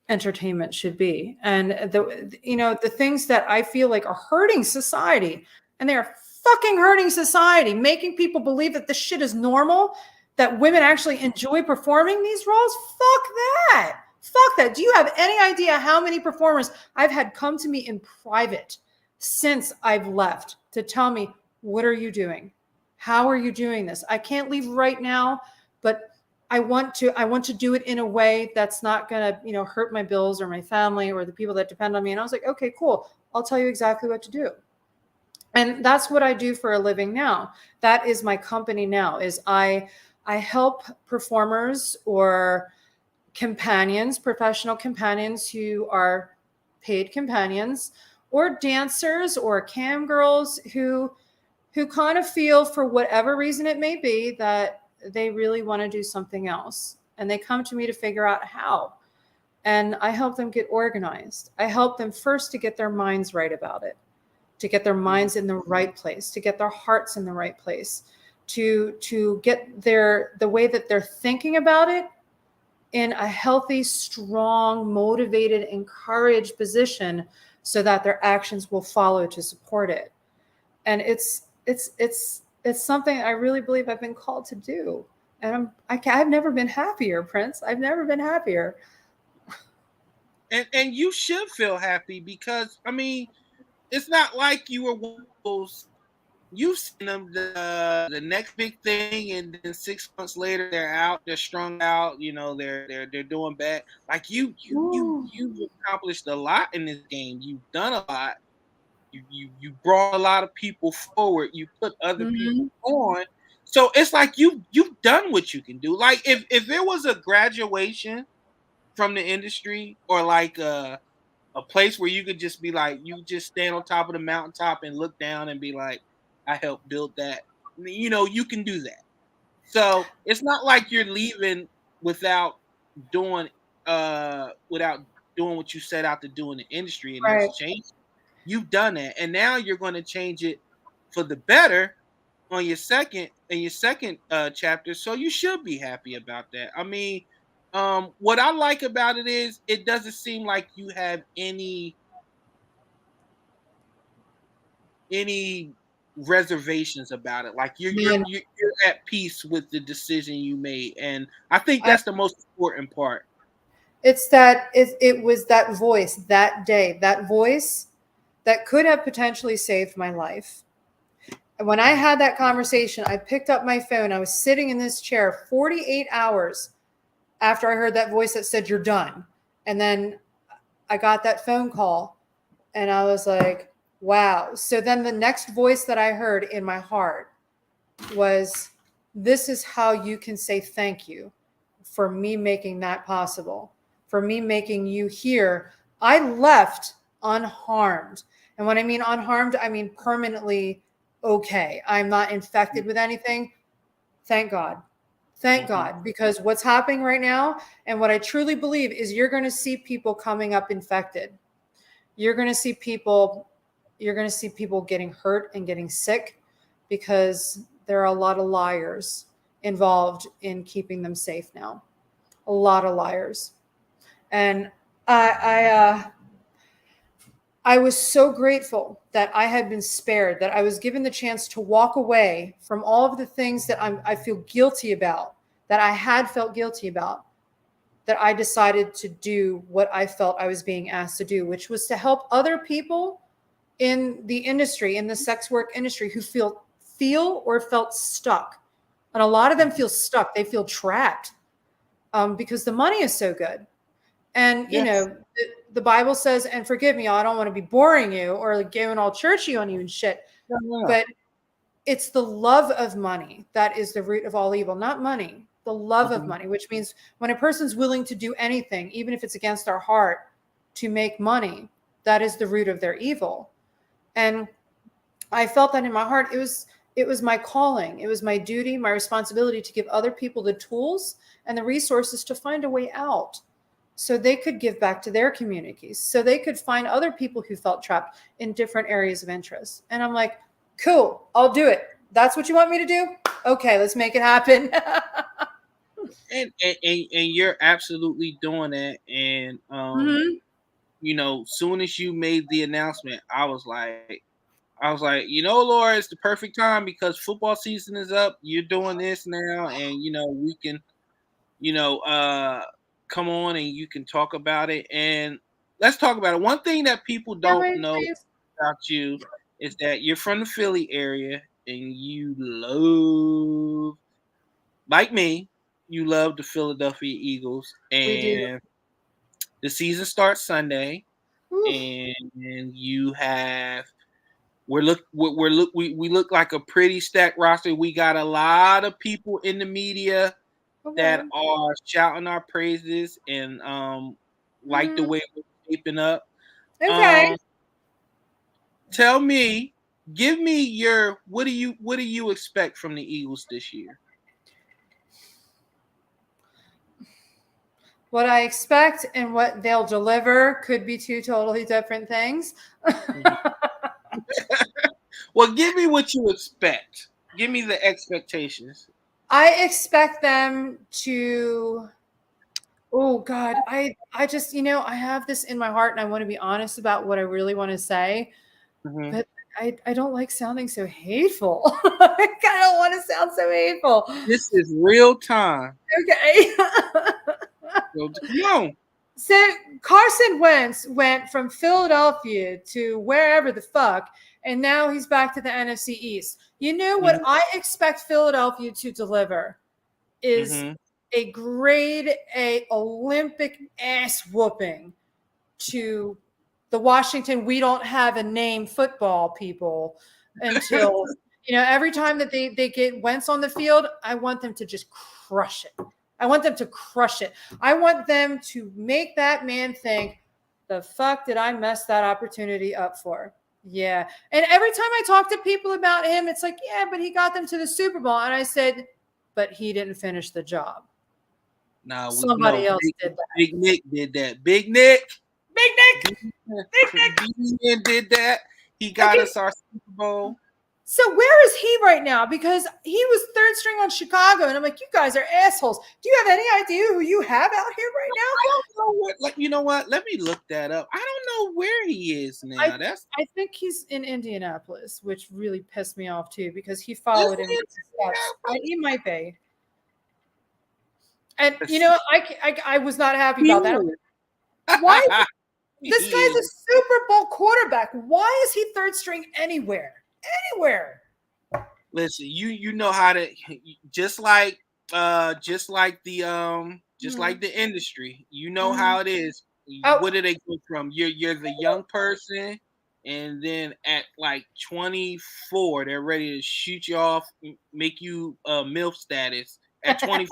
S5: entertainment should be. And the things that I feel like are hurting society, and they are fucking hurting society, making people believe that this shit is normal, that women actually enjoy performing these roles. Fuck that. Do you have any idea how many performers I've had come to me in private since I've left to tell me, what are you doing? How are you doing this? I can't leave right now, but I want to do it in a way that's not going to, hurt my bills or my family or the people that depend on me. And I was like, okay, cool. I'll tell you exactly what to do. And that's what I do for a living now. That is my company now, is I help performers or companions, professional companions who are paid companions, or dancers or cam girls who kind of feel, for whatever reason it may be, that they really want to do something else. And they come to me to figure out how. And I help them get organized. I help them first to get their minds right about it, to get their minds in the right place, to get their hearts in the right place, to get the way that they're thinking about it in a healthy, strong, motivated, encouraged position, so that their actions will follow to support it. And it's something I really believe I've been called to do. And I've never been happier, Prince. I've never been happier.
S6: And you should feel happy, because it's not like you were one of those. You've seen them the next big thing, and then 6 months later they're strung out. They're doing bad. Like you've accomplished a lot in this game. You've done a lot. You brought a lot of people forward. You put other people on. So it's like you've done what you can do. Like if there was a graduation from the industry, or like a place where you could just be like, you just stand on top of the mountaintop and look down and be like, I helped build that. You can do that. So it's not like you're leaving without doing what you set out to do in the industry, and that's changed. You've done that, and now you're going to change it for the better on your second chapter. So you should be happy about that. What I like about it is it doesn't seem like you have any reservations about it. Like you're at peace with the decision you made, and I think that's the most important part.
S5: It's that it was that voice that day, that voice that could have potentially saved my life. And when I had that conversation, I picked up my phone. I was sitting in this chair 48 hours after I heard that voice that said, you're done. And then I got that phone call, and I was like, wow. So then the next voice that I heard in my heart was, this is how you can say thank you for me making that possible, for me making you here. I left unharmed. And when I mean unharmed, I mean permanently okay. I'm not infected with anything. Thank God. Thank God. Because what's happening right now, and what I truly believe, is you're going to see people coming up infected. You're going to see people getting hurt and getting sick, because there are a lot of liars involved in keeping them safe now. A lot of liars. And I was so grateful that I had been spared, that I was given the chance to walk away from all of the things that I feel guilty about, that I had felt guilty about, that I decided to do what I felt I was being asked to do, which was to help other people in the industry, in the sex work industry, who feel or felt stuck. And a lot of them feel stuck. They feel trapped because the money is so good. And, you know, the Bible says, and forgive me, I don't want to be boring you or like going all churchy on you and shit, but it's the love of money that is the root of all evil, not money, the love of money, which means when a person's willing to do anything, even if it's against our heart, to make money, that is the root of their evil. And I felt that in my heart. It was my calling. It was my duty, my responsibility to give other people the tools and the resources to find a way out, so they could give back to their communities, so they could find other people who felt trapped in different areas of interest. And I'm like, cool, I'll do it. That's what you want me to do? Okay, let's make it happen.
S6: and you're absolutely doing that. And you know, soon as you made the announcement, I was like, you know, Laura, it's the perfect time because football season is up. You're doing this now, and you know, we can, you know, come on and you can talk about it. And let's talk about it. One thing that people don't know about you is that you're from the Philly area and you love, like me, you love the Philadelphia Eagles. And the season starts Sunday. And you have we look like a pretty stacked roster. We got a lot of people in the media that are shouting our praises and like the way we're shaping up.
S5: Okay.
S6: Tell me, give me your what do you expect from the Eagles this year?
S5: What I expect and what they'll deliver could be two totally different things.
S6: Well, give me what you expect. Give me the expectations.
S5: I expect them to, oh God, I just, you know, I have this in my heart and I want to be honest about what I really want to say, but I don't like sounding so hateful. I don't want to sound so hateful.
S6: This is real time.
S5: Okay.
S6: So, come on.
S5: So Carson Wentz went from Philadelphia to wherever the fuck, and now he's back to the NFC East. You know what I expect Philadelphia to deliver is a grade A Olympic ass whooping to the Washington we don't have a name football people until, you know, every time that they get Wentz on the field, I want them to just crush it. I want them to crush it. I want them to make that man think, the fuck did I mess that opportunity up for? Yeah. And every time I talk to people about him, it's like, yeah, but he got them to the Super Bowl. And I said, but he didn't finish the job.
S6: No,
S5: somebody else did that.
S6: Big Nick did that. Big Nick did that. He got us our Super Bowl.
S5: So where is he right now? Because he was third string on Chicago, and I'm like, you guys are assholes. Do you have any idea who you have out here right now?
S6: I don't know what. Like, you know what? Let me look that up. I don't know where he is now.
S5: I think he's in Indianapolis, which really pissed me off too, because he followed in his steps. He might be. And you know, I was not happy about that. Why? This guy's a Super Bowl quarterback. Why is he third string anywhere?
S6: Listen, you know how to just like the industry. You know how it is. What do they go from? You're the young person, and then at like 24, they're ready to shoot you off, make you MILF status at 24.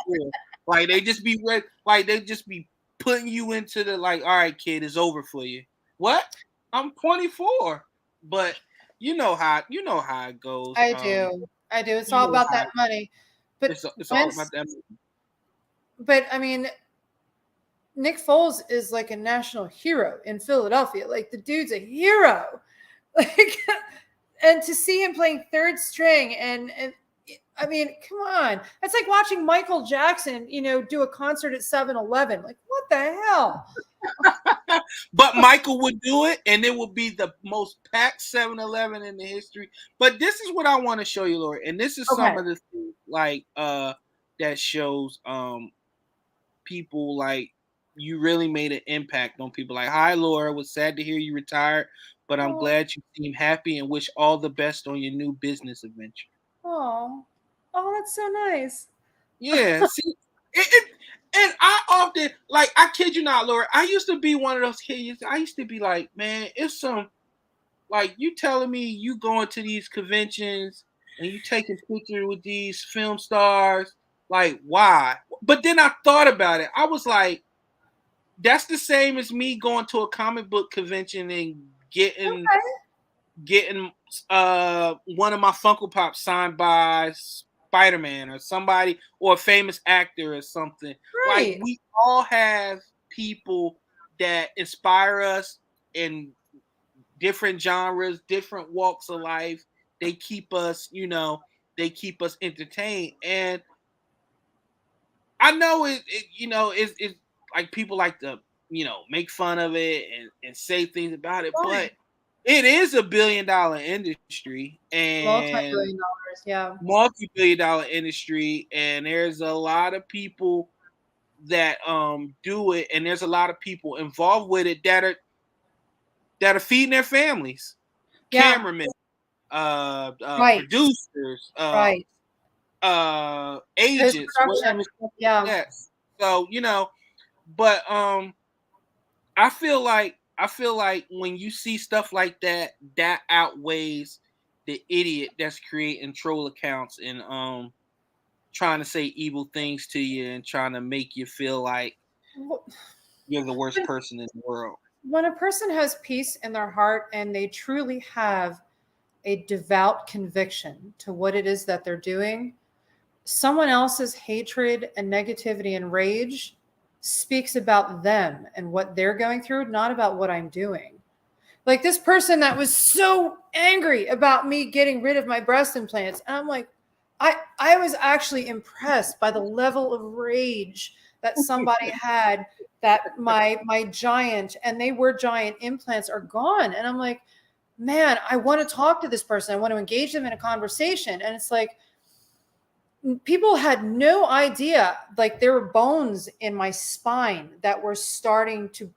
S6: Like they just be ready, like they just be putting you into the like, all right, kid, it's over for you. What? I'm 24, but you know how it goes.
S5: I do. It's all about that money. But
S6: it's all about that money.
S5: But I mean, Nick Foles is like a national hero in Philadelphia. Like the dude's a hero. Like, and to see him playing third string and I mean, come on. It's like watching Michael Jackson, you know, do a concert at 7-Eleven. Like, what the hell?
S6: But Michael would do it, and it would be the most packed 7-Eleven in the history. But this is what I want to show you, Laura, and this is some of the things like that shows people like you really made an impact on people. Like, hi, Laura, was sad to hear you retired, but I'm glad you seem happy and wish all the best on your new business adventure.
S5: Oh, that's so nice.
S6: Yeah, see, and I often, like, I kid you not, Laura, I used to be one of those kids. I used to be like, man, it's some, like, you telling me you going to these conventions and you taking pictures with these film stars, like, why? But then I thought about it. I was like, that's the same as me going to a comic book convention and getting one of my Funko Pops signed by Spider-Man or somebody or a famous actor or something.
S5: Right.
S6: Like, we all have people that inspire us in different genres, different walks of life. They keep us, they keep us entertained. And I know it's like people like to, make fun of it and say things about it, but it is $1 billion industry and
S5: Multi-billion dollars, yeah.
S6: Multi-billion dollar industry, and there's a lot of people that do it, and there's a lot of people involved with it that are feeding their families.
S5: Yeah.
S6: Cameramen, producers, agents, whatever.
S5: Yeah.
S6: Yes. So, but I feel like when you see stuff like that, that outweighs the idiot that's creating troll accounts and trying to say evil things to you and trying to make you feel like you're the worst person in the world.
S5: When a person has peace in their heart and they truly have a devout conviction to what it is that they're doing, someone else's hatred and negativity and rage speaks about them and what they're going through, not about what I'm doing. Like this person that was so angry about me getting rid of my breast implants. And I'm like, I was actually impressed by the level of rage that somebody had that my giant, and they were giant implants, are gone. And I'm like, man, I want to talk to this person. I want to engage them in a conversation. And it's like, people had no idea, like there were bones in my spine that were starting to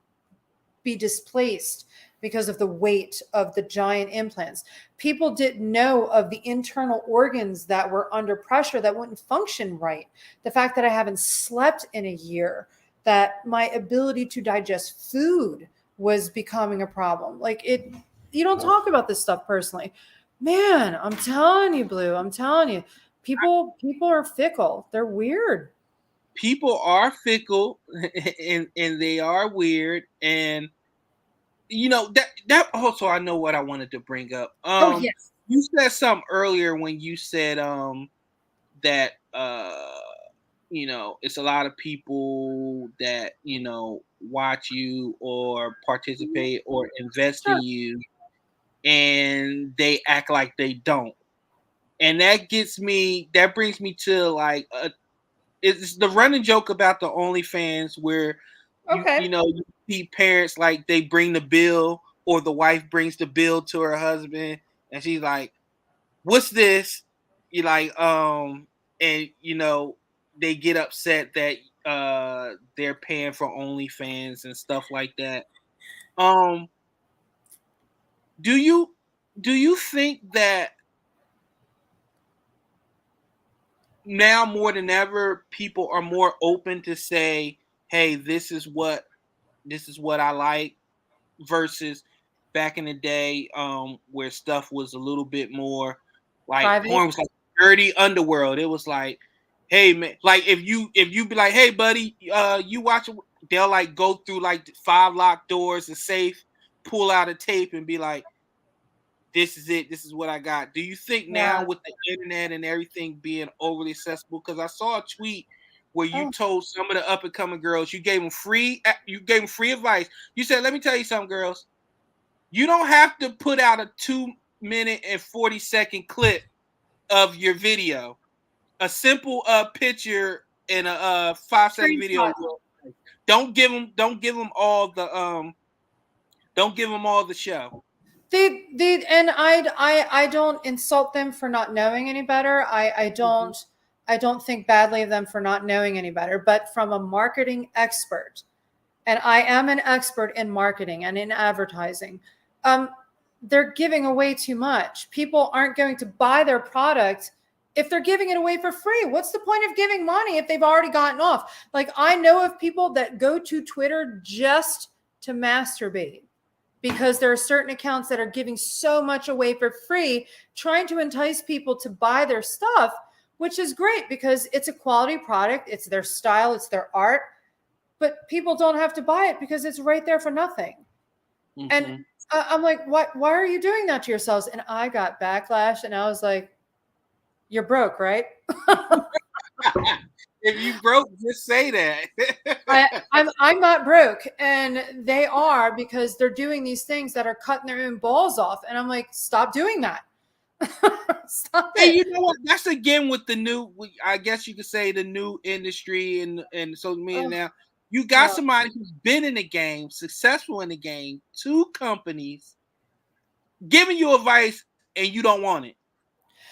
S5: be displaced because of the weight of the giant implants. People didn't know of the internal organs that were under pressure that wouldn't function right. The fact that I haven't slept in a year, that my ability to digest food was becoming a problem. Like you don't talk about this stuff personally. Man, I'm telling you, Blue, I'm telling you. People are fickle. They're weird.
S6: People are fickle and they are weird. And that also, I know what I wanted to bring up.
S5: Yes.
S6: You said something earlier when you said that it's a lot of people that watch you or participate or invest in you, and they act like they don't. And that brings me to like it's the running joke about the OnlyFans where you see parents like they bring the bill or the wife brings the bill to her husband and she's like, what's this? You like and they get upset that they're paying for OnlyFans and stuff like that. Do you think that now more than ever people are more open to say, hey, this is what I like, versus back in the day where stuff was a little bit more like
S5: private.
S6: Porn was like dirty underworld. It was like, hey man, like if you be like, hey buddy, you watch it, they'll like go through like 5 locked doors, a safe, pull out a tape and be like, this is it. This is what I got. Do you think now with the internet and everything being overly accessible? Because I saw a tweet where you told some of the up and coming girls, you gave them free advice. You said, let me tell you something, girls. You don't have to put out a 2-minute and 40-second clip of your video. A simple picture and a 5-second video. Don't give them all the show.
S5: They and I don't insult them for not knowing any better. I don't think badly of them for not knowing any better. But from a marketing expert, and I am an expert in marketing and in advertising, they're giving away too much. People aren't going to buy their product if they're giving it away for free. What's the point of giving money if they've already gotten off? Like, I know of people that go to Twitter just to masturbate, because there are certain accounts that are giving so much away for free, trying to entice people to buy their stuff, which is great because it's a quality product. It's their style. It's their art. But people don't have to buy it because it's right there for nothing. Mm-hmm. And I'm like, why are you doing that to yourselves? And I got backlash, and I was like, you're broke, right?
S6: If you broke, just say that.
S5: I'm not broke, and they are, because they're doing these things that are cutting their own balls off. And I'm like, stop doing that. Stop it.
S6: Hey, you know what? That's again with the new, I guess you could say, the new industry and social media now. You got somebody who's been in the game, successful in the game, 2 companies, giving you advice, and you don't want it.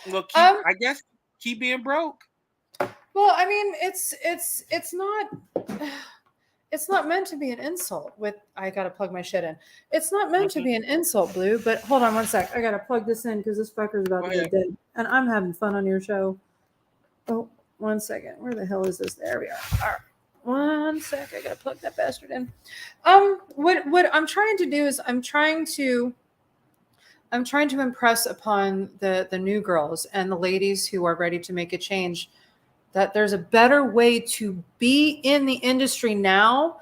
S6: Well, I guess keep being broke.
S5: Well, I mean, it's not meant to be an insult. I gotta plug my shit in. It's not meant to be an insult, Blue. But hold on one sec. I gotta plug this in because this fucker's about to get dead, and I'm having fun on your show. Oh, 1 second. Where the hell is this? There we are. All right. 1 sec. I gotta plug that bastard in. What I'm trying to do is I'm trying to impress upon the new girls and the ladies who are ready to make a change that there's a better way to be in the industry now.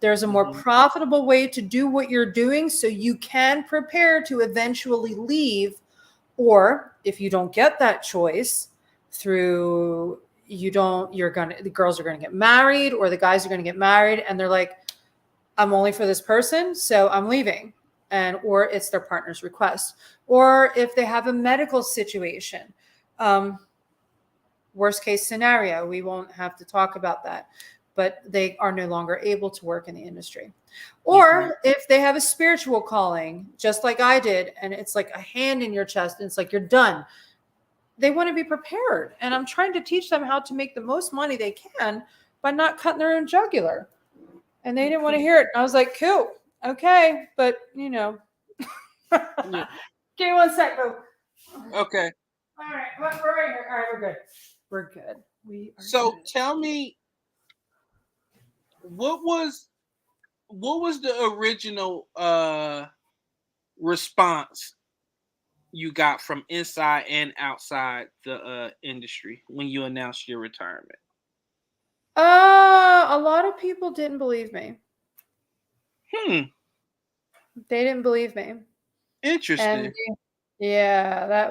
S5: There's a more profitable way to do what you're doing, so you can prepare to eventually leave. Or if you don't get that choice the girls are gonna get married, or the guys are gonna get married, and they're like, I'm only for this person, so I'm leaving. Or it's their partner's request. Or if they have a medical situation, worst case scenario, we won't have to talk about that, but they are no longer able to work in the industry. Or if they have a spiritual calling, just like I did, and it's like a hand in your chest, and it's like, you're done. They want to be prepared. And I'm trying to teach them how to make the most money they can by not cutting their own jugular. And they didn't want to hear it. I was like, cool. Okay. But, Give me 1 sec, though.
S6: Okay.
S5: All right. We're right here. All right. We're good. We're good.
S6: So tell me, what was the original response you got from inside and outside the industry when you announced your retirement?
S5: A lot of people didn't believe me. They didn't believe me.
S6: Interesting.
S5: And yeah, that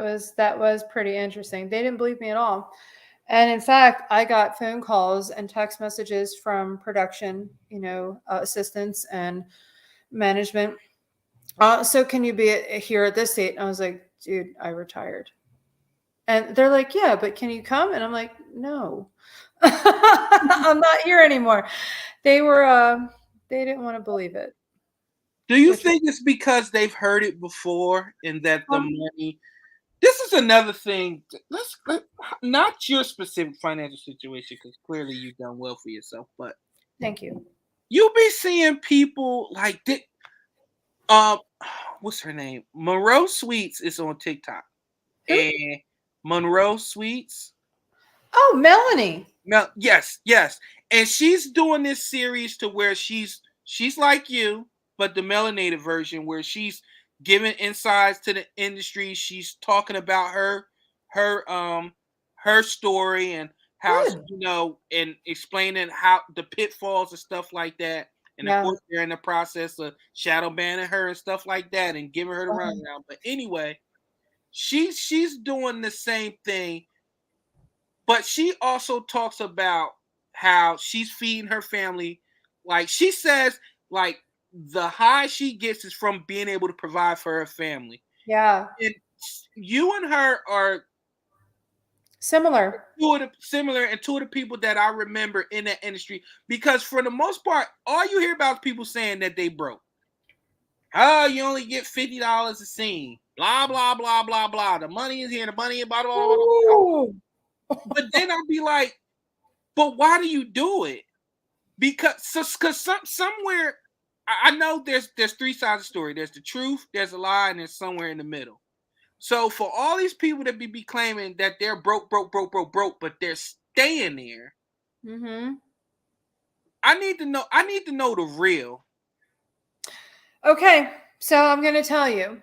S5: was pretty interesting. They didn't believe me at all. And in fact, I got phone calls and text messages from production, assistants and management. So can you be here at this date? And I was like, dude, I retired. And they're like, yeah, but can you come? And I'm like, no, I'm not here anymore. They didn't want to believe it.
S6: Do you think it's because they've heard it before and that the money? This is another thing. Let's not your specific financial situation, because clearly you've done well for yourself. But
S5: thank you.
S6: You'll be seeing people like this. What's her name? Monroe Sweets is on TikTok. And Monroe Sweets.
S5: Oh, Melanie.
S6: Yes. And she's doing this series to where she's like you, but the melanated version, where she's giving insights to the industry. She's talking about her story and how, and explaining how the pitfalls and stuff like that. And of course, they're in the process of shadow banning her and stuff like that and giving her the runaround. But anyway, she's doing the same thing. But she also talks about how she's feeding her family. Like she says, like the high she gets is from being able to provide for her family.
S5: Yeah.
S6: And you and her are
S5: Similar.
S6: Similar, and two of the people that I remember in that industry, because for the most part, all you hear about is people saying that they broke. Oh, you only get $50 a scene. Blah blah blah blah blah. The money is here. The money is blah blah blah blah.
S5: Ooh.
S6: But then I'll be like, but why do you do it? Because somewhere I know there's three sides of the story. There's the truth, there's a lie, and there's somewhere in the middle. So for all these people that be claiming that they're broke, but they're staying there,
S5: Mm-hmm.
S6: I need to know the real.
S5: Okay, so I'm going to tell you.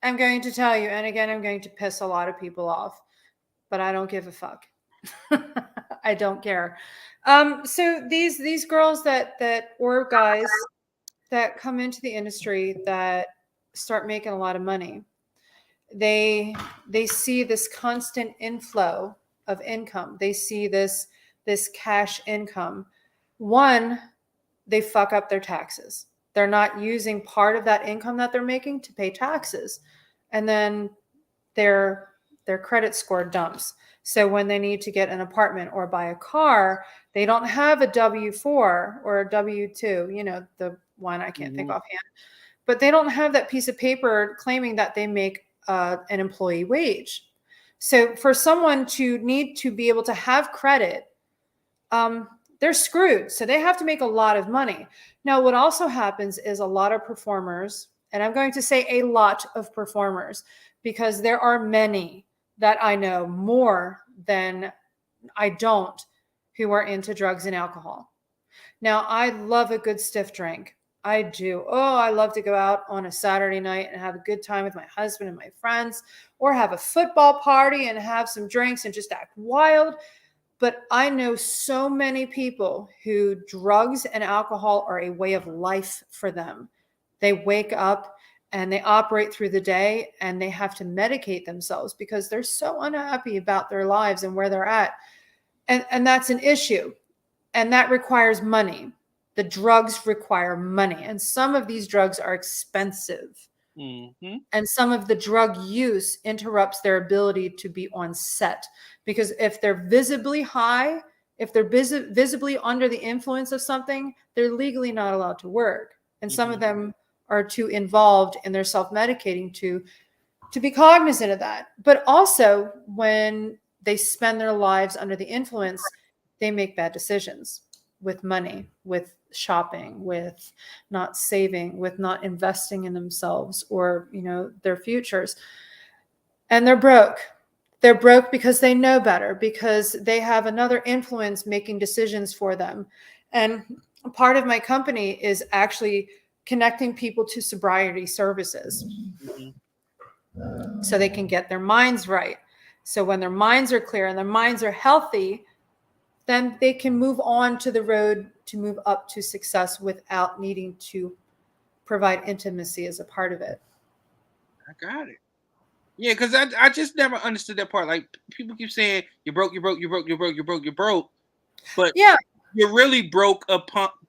S5: And again, I'm going to piss a lot of people off, but I don't give a fuck. I don't care. So these girls that or guys that come into the industry that start making a lot of money, they see this constant inflow of income. They see this cash income. One, they fuck up their taxes. They're not using part of that income that they're making to pay taxes. And then their credit score dumps. So when they need to get an apartment or buy a car, they don't have a W-4 or a W-2, the one I can't think offhand. But they don't have that piece of paper claiming that they make an employee wage. So for someone to need to be able to have credit, they're screwed. So they have to make a lot of money. Now, what also happens is a lot of performers, and I'm going to say a lot of performers, because there are many that I know more than I don't who are into drugs and alcohol. Now, I love a good stiff drink. I do. Oh, I love to go out on a Saturday night and have a good time with my husband and my friends, or have a football party and have some drinks and just act wild. But I know so many people who drugs and alcohol are a way of life for them. They wake up and they operate through the day and they have to medicate themselves because they're so unhappy about their lives and where they're at. And that's an issue. And that requires money. The drugs require money. And some of these drugs are expensive. Mm-hmm. And some of the drug use interrupts their ability to be on set, because if they're visibly high, if they're visibly under the influence of something, they're legally not allowed to work. And some of them are too involved in their self-medicating to be cognizant of that. But also, when they spend their lives under the influence, they make bad decisions with money, with shopping, with not saving, with not investing in themselves or, their futures. And they're broke. They're broke because they know better, because they have another influence making decisions for them. And part of my company is actually connecting people to sobriety services so they can get their minds right. So when their minds are clear and their minds are healthy, then they can move on to the road to move up to success without needing to provide intimacy as a part of it.
S6: I got it. Yeah, because I just never understood that part. Like, people keep saying you're broke. But
S5: yeah,
S6: you're really broke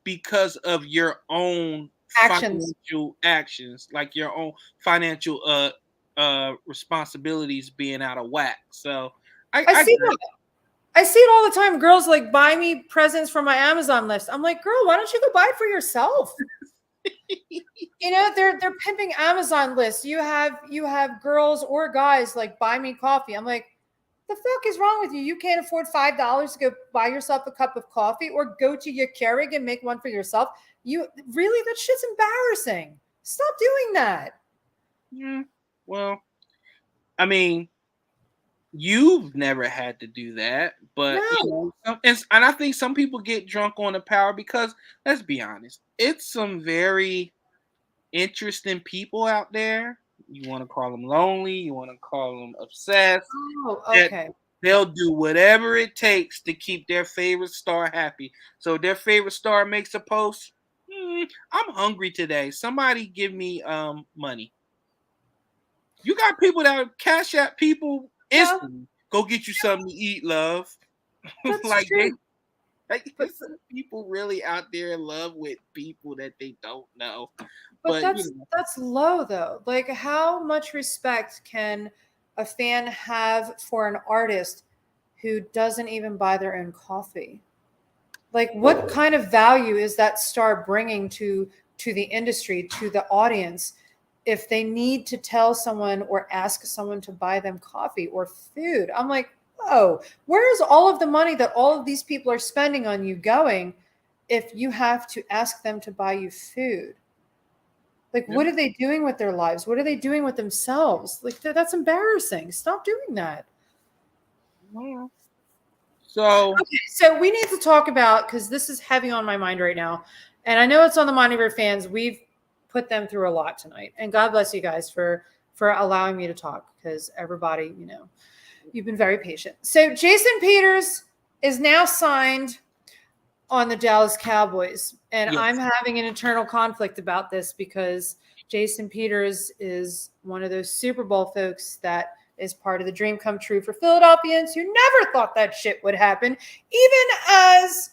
S6: because of your own financial actions, like your own financial responsibilities being out of whack. So I see that.
S5: I see it all the time. Girls like buy me presents from my Amazon list. I'm like, girl, why don't you go buy it for yourself? They're pimping Amazon lists. You have girls or guys like buy me coffee. I'm like, the fuck is wrong with you? You can't afford $5 to go buy yourself a cup of coffee or go to your Keurig and make one for yourself. You really, that shit's embarrassing. Stop doing that.
S6: Yeah. Well, I mean, you've never had to do that, but
S5: no.
S6: And I think some people get drunk on the power because, let's be honest, it's some very interesting people out there. You want to call them lonely, you want to call them obsessed.
S5: Oh, okay.
S6: They'll do whatever it takes to keep their favorite star happy. So their favorite star makes a post. I'm hungry today. Somebody give me money. You got people that cash out people instantly. Go get you something to eat, love.
S5: That's true.
S6: There's people really out there in love with people that they don't know.
S5: But that's low though. Like, how much respect can a fan have for an artist who doesn't even buy their own coffee. Like, what kind of value is that star bringing to the industry, to the audience, if they need to tell someone or ask someone to buy them coffee or food? I'm like, oh, where is all of the money that all of these people are spending on you going if you have to ask them to buy you food? Like, what are they doing with their lives? What are they doing with themselves? Like, that's embarrassing. Stop doing that.
S6: So,
S5: okay, so we need to talk about, because this is heavy on my mind right now, and I know it's on the mind of your fans. We've put them through a lot tonight, and God bless you guys for allowing me to talk, because everybody, you've been very patient. So Jason Peters is now signed on the Dallas Cowboys, and
S6: yes.
S5: I'm having an internal conflict about this, because Jason Peters is one of those Super Bowl folks that is part of the dream come true for Philadelphians who never thought that shit would happen, even as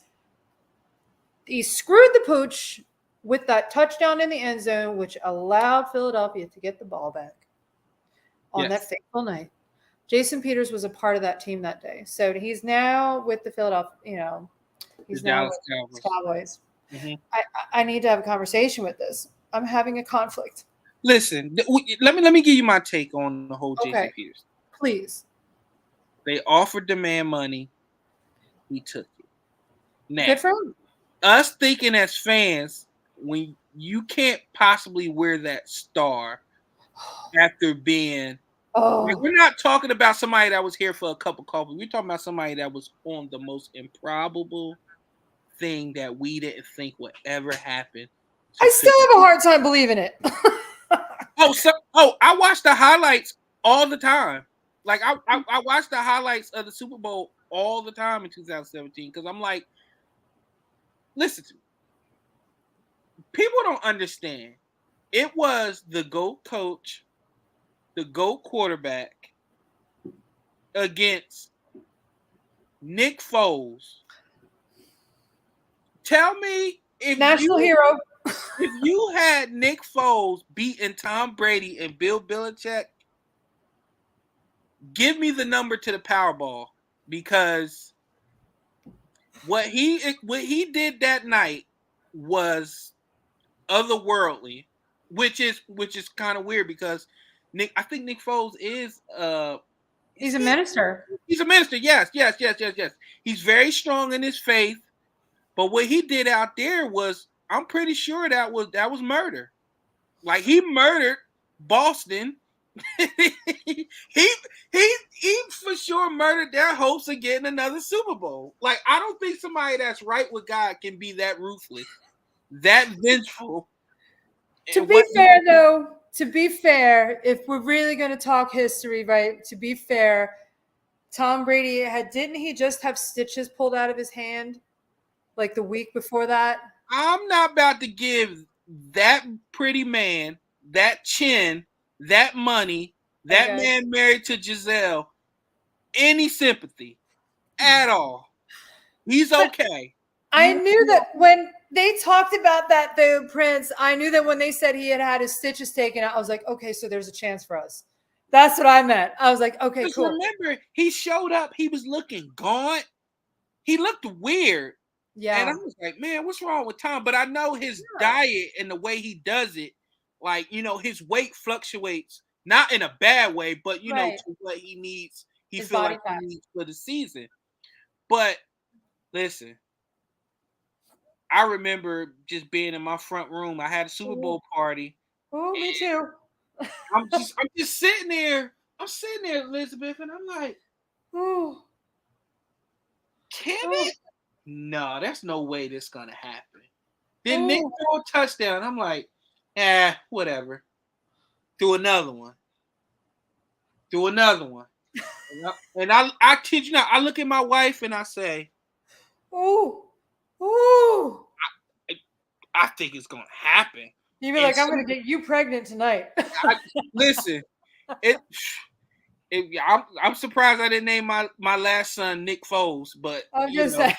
S5: he screwed the pooch with that touchdown in the end zone, which allowed Philadelphia to get the ball back on that fateful night. Jason Peters was a part of that team that day. So he's now with the Philadelphia, he's now with the Cowboys. Mm-hmm. I need to have a conversation with this. I'm having a conflict.
S6: Listen, let me give you my take on the whole Jason Peters.
S5: Please.
S6: They offered the man money. He took it. Now,
S5: good for him.
S6: Us thinking as fans, when you can't possibly wear that star after being we're not talking about somebody that was here for a cup of coffee. We're talking about somebody that was on the most improbable thing that we didn't think would ever happen.
S5: I still have a hard time believing it.
S6: I watch the highlights all the time. Like I watched the highlights of the Super Bowl all the time in 2017, because I'm like, listen to me. People don't understand. It was the GOAT coach, the GOAT quarterback against Nick Foles. Tell me if
S5: national hero.
S6: If you had Nick Foles beating Tom Brady and Bill Belichick, give me the number to the Powerball, because what he did that night was otherworldly, which is kind of weird, because I think Nick Foles is
S5: he's a minister.
S6: He's a minister. Yes. He's very strong in his faith, but what he did out there was, I'm pretty sure that was murder. Like, he murdered Boston. he for sure murdered their hopes of getting another Super Bowl. Like, I don't think somebody that's right with God can be that ruthless, that vengeful.
S5: To be fair, though, if we're really going to talk history, right? To be fair, Tom Brady didn't he just have stitches pulled out of his hand like the week before that?
S6: I'm not about to give that pretty man, that chin, that money, that man married to Giselle, any sympathy at all. He's okay.
S5: I knew that when they talked about that, though, Prince, I knew that when they said he had his stitches taken out, I was like, okay, so there's a chance for us. That's what I meant. I was like, okay,
S6: just
S5: cool.
S6: Remember, he showed up. He was looking gaunt. He looked weird.
S5: Yeah.
S6: And I was like, man, what's wrong with Tom? But I know his diet and the way he does it, like, his weight fluctuates, not in a bad way, but, to what he needs, he feels like he needs for the season. But listen, I remember just being in my front room. I had a Super Bowl party.
S5: Oh, me too.
S6: I'm just sitting there. I'm sitting there, Elizabeth, and I'm like,
S5: oh,
S6: can it? No, there's no way this is gonna happen. Then Nick threw a touchdown. I'm like, whatever. Do another one. And I kid you not, I look at my wife and I say, I think it's gonna happen.
S5: You be like, I'm gonna get you pregnant tonight.
S6: Listen, I'm surprised I didn't name my last son Nick Foles, but
S5: I'm just saying.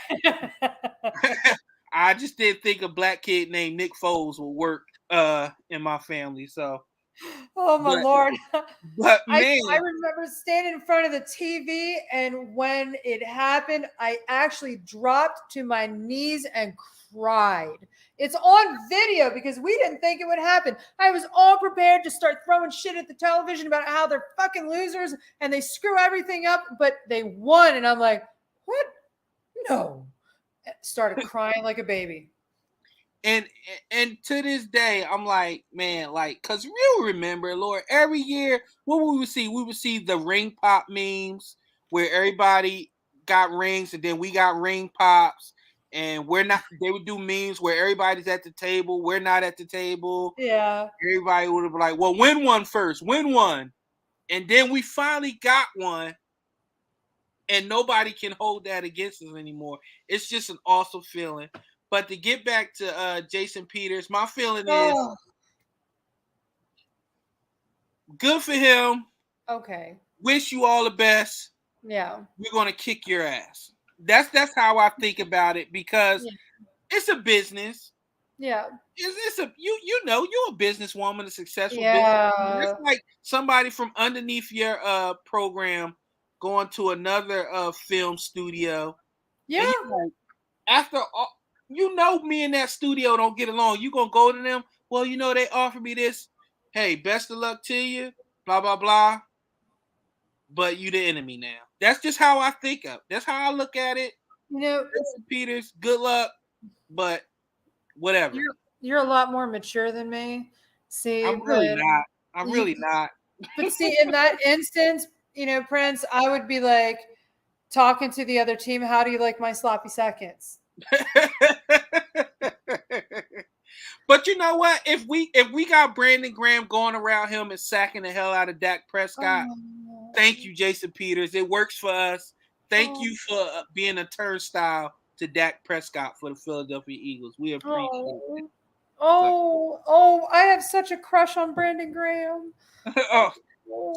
S6: I just didn't think a black kid named Nick Foles would work in my family. So
S5: Oh my
S6: But
S5: Lord.
S6: but
S5: I
S6: man,
S5: remember standing in front of the TV, and when it happened, I actually dropped to my knees and cried. It's on video because we didn't think it would happen. I was all prepared to start throwing shit at the television about how they're fucking losers and they screw everything up, but they won. And I'm like, what? No. Started crying like a baby.
S6: and and to this day, I'm like, man, like, cause you remember, Lord, every year what we would see the ring pop memes where everybody got rings and then we got ring pops, and we're not. They would do memes where everybody's at the table, we're not at the table.
S5: Yeah.
S6: Everybody would have been like, well, win one first, win one, and then we finally got one, and nobody can hold that against us anymore. It's just an awesome feeling. But to get back to Jason Peters, my feeling is
S5: Oh,
S6: good for him.
S5: okay.
S6: Wish you all the best.
S5: Yeah.
S6: We're gonna kick your ass. That's how I think about it, because
S5: Yeah.
S6: it's a business.
S5: Yeah.
S6: It's a you know you're a businesswoman, a successful businesswoman.
S5: Yeah.
S6: It's like somebody from underneath your program going to another film studio,
S5: Yeah.
S6: and you're like, after all, you know, me and that studio don't get along. You gonna go to them? Well, you know, they offered me this. Hey, best of luck to you. Blah blah blah. But you the enemy now. That's just how I think of. That's how I look at it.
S5: You know,
S6: Listen, Peters, good luck, but whatever.
S5: you're a lot more mature than me. See,
S6: I'm really
S5: but
S6: not. I'm
S5: you-
S6: really not.
S5: but see, in that instance, you know, Prince, I would be like talking to the other team. How do you like my sloppy seconds?
S6: But you know what? If we got Brandon Graham going around him and sacking the hell out of Dak Prescott, thank you, Jason Peters. It works for us. Thank you for being a turnstile to Dak Prescott for the Philadelphia Eagles. We appreciate it.
S5: I have such a crush on Brandon Graham.
S6: Oh.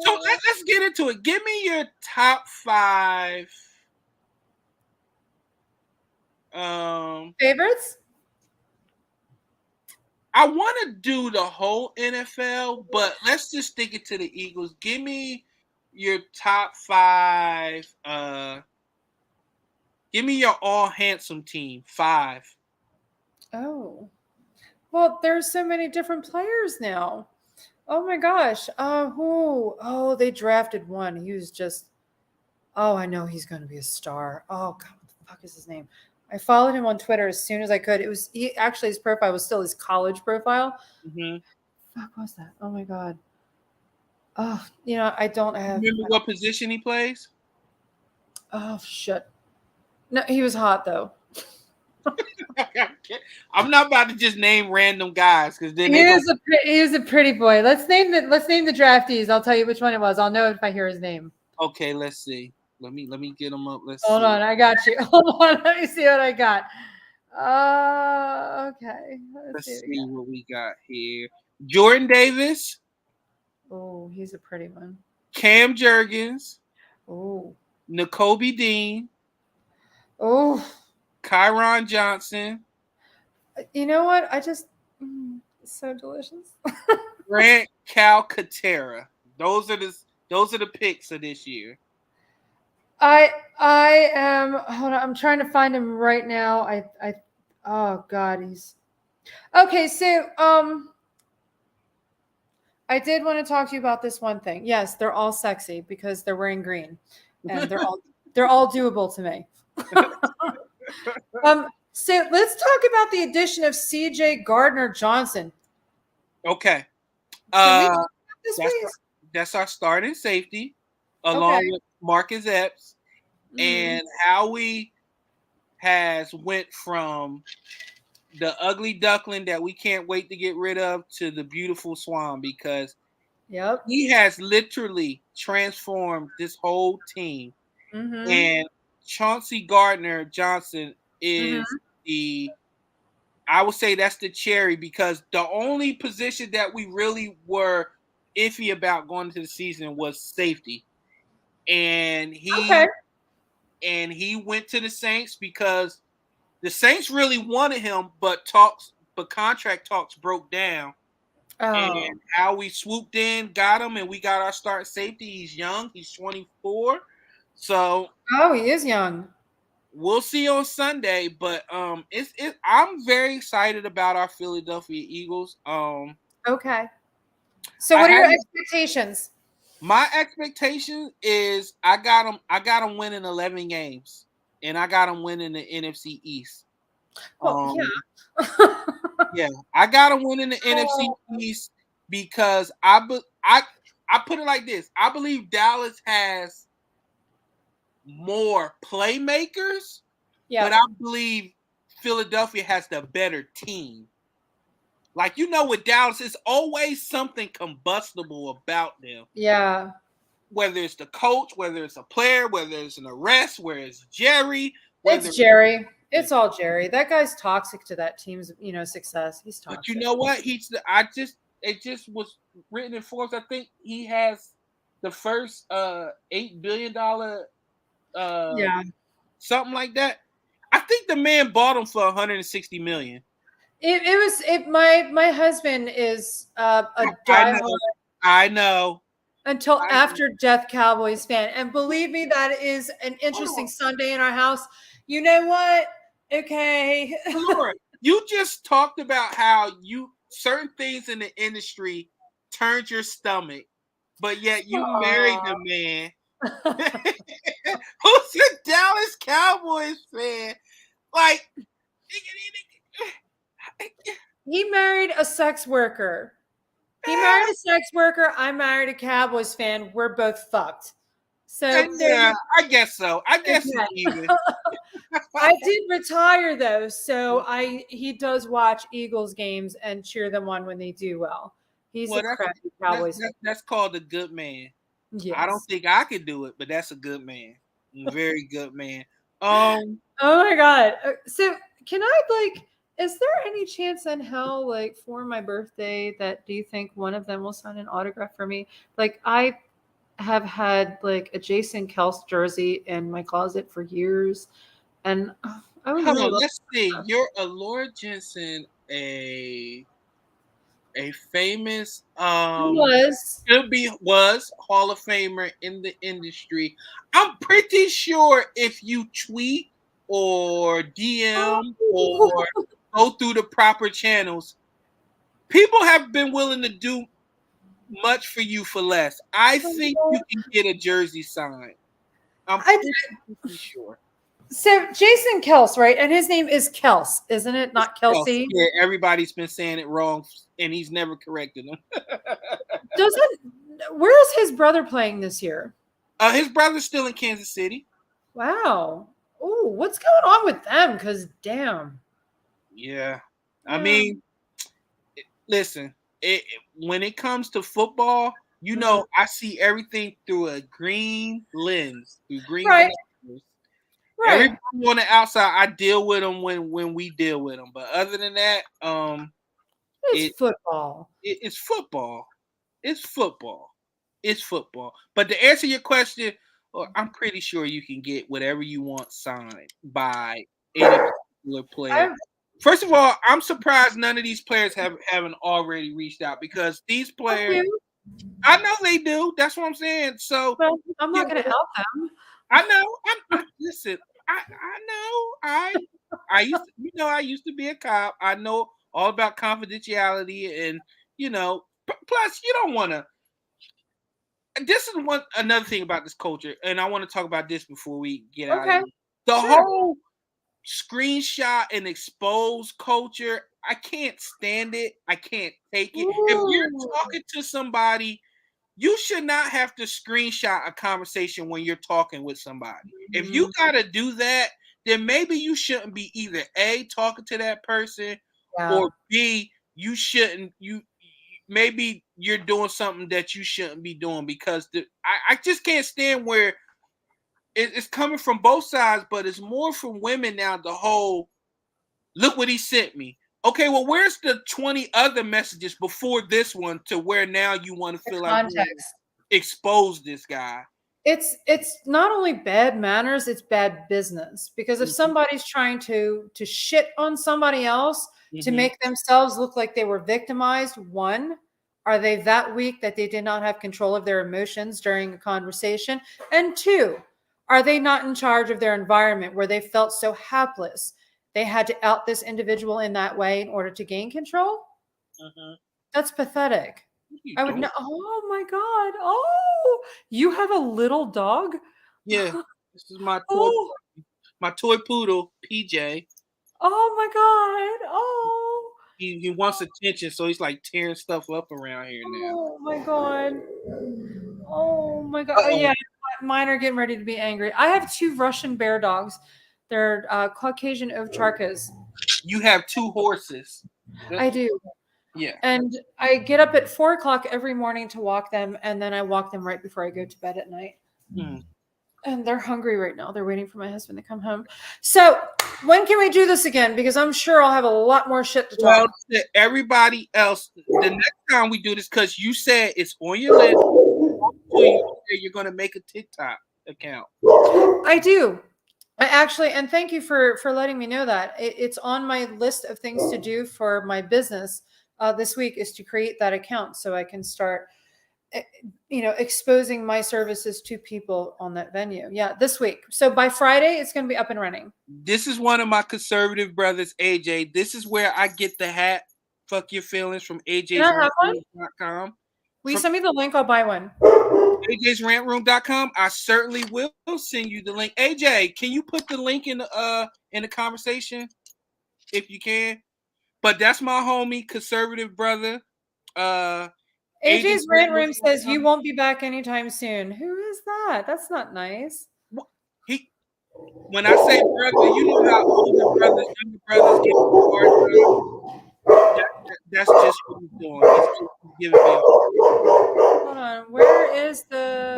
S6: So let's get into it. Give me your top 5
S5: Favorites?
S6: I want to do the whole NFL, but let's just stick it to the Eagles. Give me your top 5. Give me your all handsome team. 5.
S5: Oh. Well, there's so many different players now. Oh my gosh. They drafted one. He was just I know he's going to be a star. Oh God, what the fuck is his name? I followed him on Twitter as soon as I could. His profile was still his college profile.
S6: Mm-hmm.
S5: Fuck was that? Oh my God. Oh, I don't have.
S6: Remember what position he plays?
S5: Oh shit. No, he was hot though.
S6: I'm not about to just name random guys because then
S5: he is a pretty boy. Let's name the draftees. I'll tell you which one it was. I'll know if I hear his name.
S6: Okay, let's see. Let me get him up.
S5: Hold on, I got you. Hold on, let me see what I got. Okay.
S6: Let's see what we got here. Jordan Davis.
S5: Oh, he's a pretty one.
S6: Cam Jurgens.
S5: Oh.
S6: Nakobe Dean.
S5: Oh.
S6: Kyron Johnson.
S5: You know what? It's so delicious.
S6: Grant Calcaterra. Those are the picks of this year.
S5: I am. Hold on. I'm trying to find him right now. Oh God, he's okay. So I did want to talk to you about this one thing. Yes, they're all sexy because they're wearing green, and they're all doable to me. So let's talk about the addition of C.J. Gardner-Johnson.
S6: Okay. That's our starting safety, along with Marcus Epps, and Howie has went from the ugly duckling that we can't wait to get rid of to the beautiful swan, because he has literally transformed this whole team. Mm-hmm. And Chauncey Gardner-Johnson is I would say that's the cherry, because the only position that we really were iffy about going into the season was safety. And he went to the Saints because the Saints really wanted him, but contract talks broke down. and how we swooped in, got him, and we got our start safety. He's young. He's 24. So
S5: he is young.
S6: we'll see on Sunday, but I'm very excited about our Philadelphia Eagles.
S5: Okay. So what are your expectations?
S6: My expectation is I got them winning 11 games, and I got them winning the NFC East.
S5: Well,
S6: yeah, I got them winning the NFC East because I put it like this. I believe Dallas has more playmakers, but I believe Philadelphia has the better team. Like, with Dallas, it's always something combustible about them.
S5: Yeah.
S6: Whether it's the coach, whether it's a player, whether it's an arrest, whether it's Jerry.
S5: It's Jerry. It's all Jerry. That guy's toxic to that team's, success. He's toxic.
S6: But you know what? It just was written in Forbes. I think he has the first $8 billion something like that. I think the man bought him for $160 million.
S5: My husband is a diehard.
S6: I know.
S5: Until after death Cowboys fan. And believe me, that is an interesting Sunday in our house. You know what? Okay.
S6: Laura, you just talked about how certain things in the industry turned your stomach, but yet you married a man who's a Dallas Cowboys fan. Like,
S5: he married a sex worker. He married a sex worker. I married a Cowboys fan. We're both fucked. So
S6: yeah, I guess so. I guess even.
S5: I did retire though, so he does watch Eagles games and cheer them on when they do well. He's a crappy Cowboys fan.
S6: That's called a good man.
S5: Yes.
S6: I don't think I could do it, but that's a good man. Very good man.
S5: Oh my God. So can I is there any chance in hell, for my birthday, that do you think one of them will sign an autograph for me? I have had a Jason Kels jersey in my closet for years, and I would really love.
S6: Let's see. You're Alura Jenson, a famous was Hall of Famer in the industry. I'm pretty sure if you tweet or DM or go through the proper channels, people have been willing to do much for you for less. I think you can get a jersey signed. I'm pretty sure.
S5: So Jason Kels, right? And his name is Kels, isn't it? Not Kelsey.
S6: Yeah, everybody's been saying it wrong, and he's never corrected them.
S5: Where is his brother playing this year?
S6: His brother's still in Kansas City.
S5: Wow. Oh, what's going on with them? Because damn.
S6: Yeah. I mean, listen, when it comes to football, I see everything through a green lens,
S5: right.
S6: Everybody on the outside, I deal with them when we deal with them. But other than that,
S5: it's football.
S6: It's football. It's football. It's football. But to answer your question, I'm pretty sure you can get whatever you want signed by any particular player. First of all, I'm surprised none of these players haven't already reached out, because these players, I know they do. That's what I'm saying. So
S5: I'm not going to help them.
S6: I know. Listen, I know. I used to be a cop. I know all about confidentiality, and plus you don't want to. This is another thing about this culture, and I want to talk about this before we get out of here. The whole screenshot and expose culture, I can't stand it. I can't take it. Ooh. If you're talking to somebody, you should not have to screenshot a conversation when you're talking with somebody. Mm-hmm. If you got to do that, then maybe you shouldn't be either A, talking to that person, or B, you shouldn't, maybe you're doing something that you shouldn't be doing, because I just can't stand where it's coming from both sides, but it's more from women now. The whole, look what he sent me. Okay, well, where's the 20 other messages before this one to where now you want to feel like you expose this guy?
S5: It's not only bad manners, it's bad business. Because if somebody's trying to shit on somebody else to make themselves look like they were victimized, one, Are they that weak that they did not have control of their emotions during a conversation? And 2, are they not in charge of their environment where they felt so helpless they had to out this individual in that way in order to gain control? That's pathetic. I would know. Oh my God. Oh, you have a little dog?
S6: Yeah, this is my
S5: Oh,
S6: toy poodle, PJ.
S5: oh my God. Oh,
S6: He wants attention, so he's like tearing stuff up around here now.
S5: oh my God. Oh my God. Oh,
S6: Uh-oh.
S5: yeah. Mine are getting ready to be angry. I have 2 Russian bear dogs. They're Caucasian Ovcharkas.
S6: You have 2 horses.
S5: I do.
S6: Yeah.
S5: And I get up at 4 o'clock every morning to walk them, and then I walk them right before I go to bed at night. And they're hungry right now. They're waiting for my husband to come home. So when can we do this again? Because I'm sure I'll have a lot more shit to talk about.
S6: Well, to everybody else, the next time we do this, because you said it's on your list, you're going to make a TikTok account.
S5: I do. I actually, and thank you for letting me know that. It's on my list of things to do for my business this week is to create that account so I can start exposing my services to people on that venue. Yeah, this week. So by Friday, it's going to be up and running.
S6: This is one of my conservative brothers, AJ. This is where I get the hat. Fuck your feelings from AJ'sRantRoom.com.
S5: Will you send me the link? I'll buy one.
S6: AJ'sRantRoom.com. I certainly will send you the link. AJ, can you put the link in the conversation if you can? But that's my homie, conservative brother.
S5: AJ's Rant Room says you won't be back anytime soon. Who is that? That's not nice.
S6: When I say brother, you know how older brothers, younger brothers get hard. That's just what he's doing. He's giving me.
S5: Hold on. Where is the?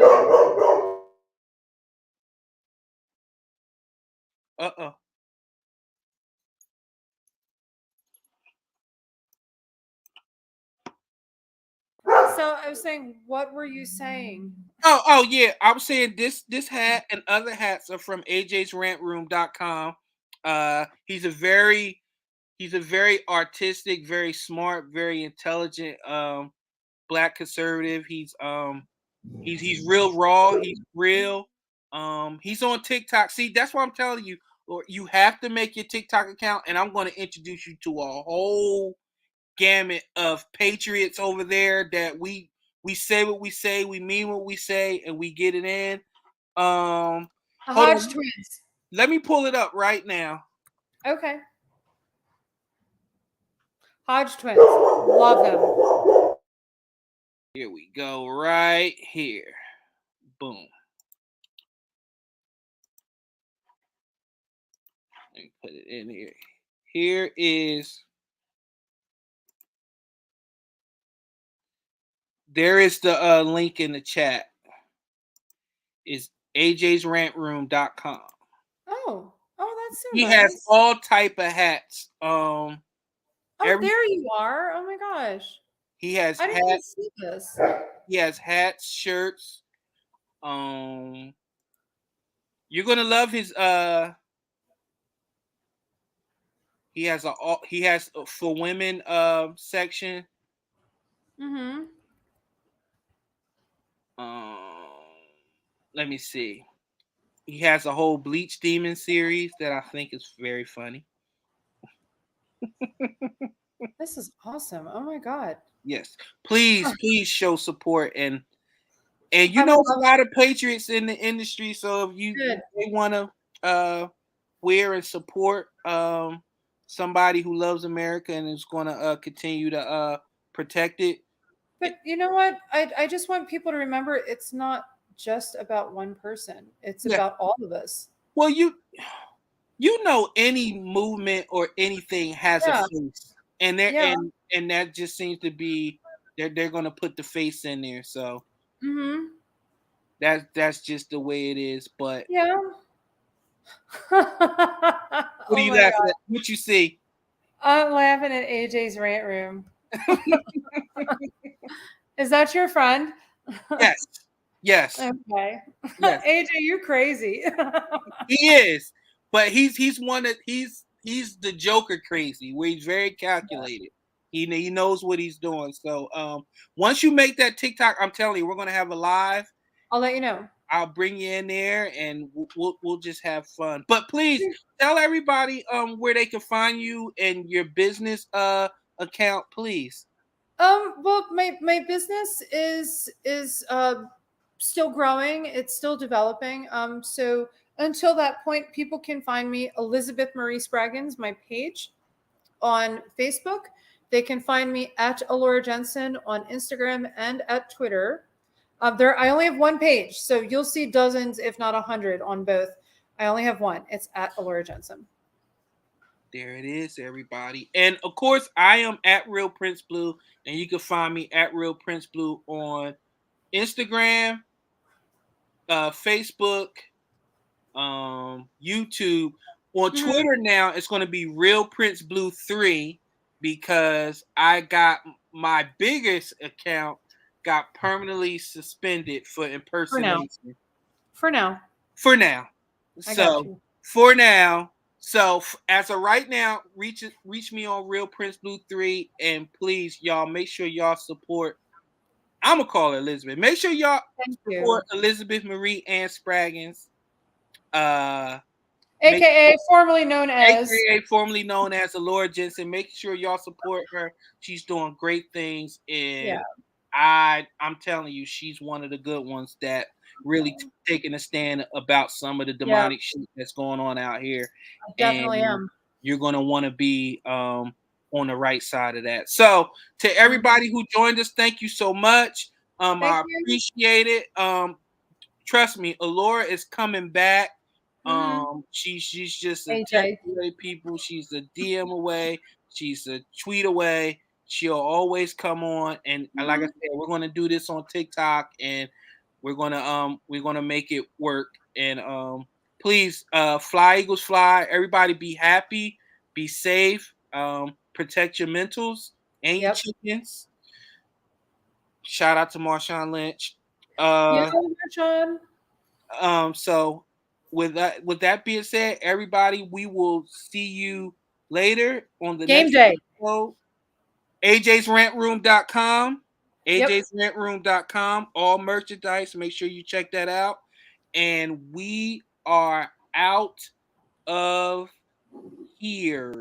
S5: So I was saying, what were you saying?
S6: Oh yeah. I was saying this hat and other hats are from AJ'sRantRoom.com. He's a very artistic, very smart, very intelligent black conservative. He's real raw, he's real. He's on TikTok. See, that's what I'm telling you. Or you have to make your TikTok account, and I'm going to introduce you to a whole gamut of patriots over there that we say what we say, we mean what we say, and we get it in.
S5: Hodge twins.
S6: Let me pull it up right now.
S5: Okay. Hodge twins. Love them.
S6: Here we go, right here. Boom. Let me put it in here. Here is. There is the link in the chat. Is AJ'sRantRoom.com.
S5: Oh, that's so
S6: He
S5: nice.
S6: has all type of hats.
S5: There you are. Oh my gosh.
S6: He has
S5: I
S6: hats.
S5: didn't see this.
S6: He has hats, shirts. You're gonna love his he has a for women section.
S5: Mm-hmm.
S6: Let me see. He has a whole Bleach Demon series that I think is very funny.
S5: This is awesome. Oh my God.
S6: Yes. Please show support and you know a lot of patriots in the industry, so if they want to wear and support somebody who loves America and is going to continue to protect it.
S5: But you know what? I just want people to remember it's not just about one person. It's about all of us.
S6: Well, you know any movement or anything has a face. And and that just seems to be they're going to put the face in there. So that's just the way it is. But what are you laughing at? What you see?
S5: I'm laughing at AJ's Rant Room. Is that your friend?
S6: Yes.
S5: Okay.
S6: Yes.
S5: AJ, you're crazy.
S6: He is, but he's the Joker crazy, where he's very calculated. He knows what he's doing. So once you make that TikTok, I'm telling you, we're gonna have a live.
S5: I'll let you know.
S6: I'll bring you in there and we'll just have fun. But please tell everybody where they can find you and your business account, please.
S5: Well, my business is still growing. It's still developing. So until that point, people can find me Elizabeth Marie Spraggins, my page on Facebook. They can find me at Alura Jenson on Instagram and at Twitter. I only have one page, so you'll see dozens, if not 100, on both. I only have one. It's at Alura Jenson.
S6: There it is, everybody. And of course, I am at Real Prince Blue, and you can find me at Real Prince Blue on Instagram, Facebook, YouTube. On Twitter now, it's going to be Real Prince Blue 3 because I got my biggest account got permanently suspended for impersonation.
S5: For now.
S6: So for now. So as of right now, reach me on Real Prince Blue 3, and please, y'all, make sure y'all support. I'm gonna call her Elizabeth. Make sure y'all support Elizabeth Marie Ann Spraggins,
S5: AKA formerly known as
S6: Alura Jenson. Make sure y'all support her. She's doing great things, and I'm telling you, she's one of the good ones that really taking a stand about some of the demonic shit that's going on out here.
S5: I definitely am.
S6: You're gonna want to be on the right side of that. So to everybody who joined us, thank you so much. I appreciate it. Trust me, Elora is coming back. She's just a text away, people. She's a DM away. She's a tweet away. She'll always come on, and like I said, we're gonna do this on TikTok, and we're gonna make it work. And please, fly Eagles fly. Everybody, be happy, be safe, protect your mentals and your chickens. Shout out to Marshawn Lynch.
S5: Marshawn.
S6: So with that being said, everybody, we will see you later on the
S5: game
S6: next
S5: day
S6: episode. AJ'sRentRoom.com. AJ'sRentRoom.com. All merchandise. Make sure you check that out. And we are out of here.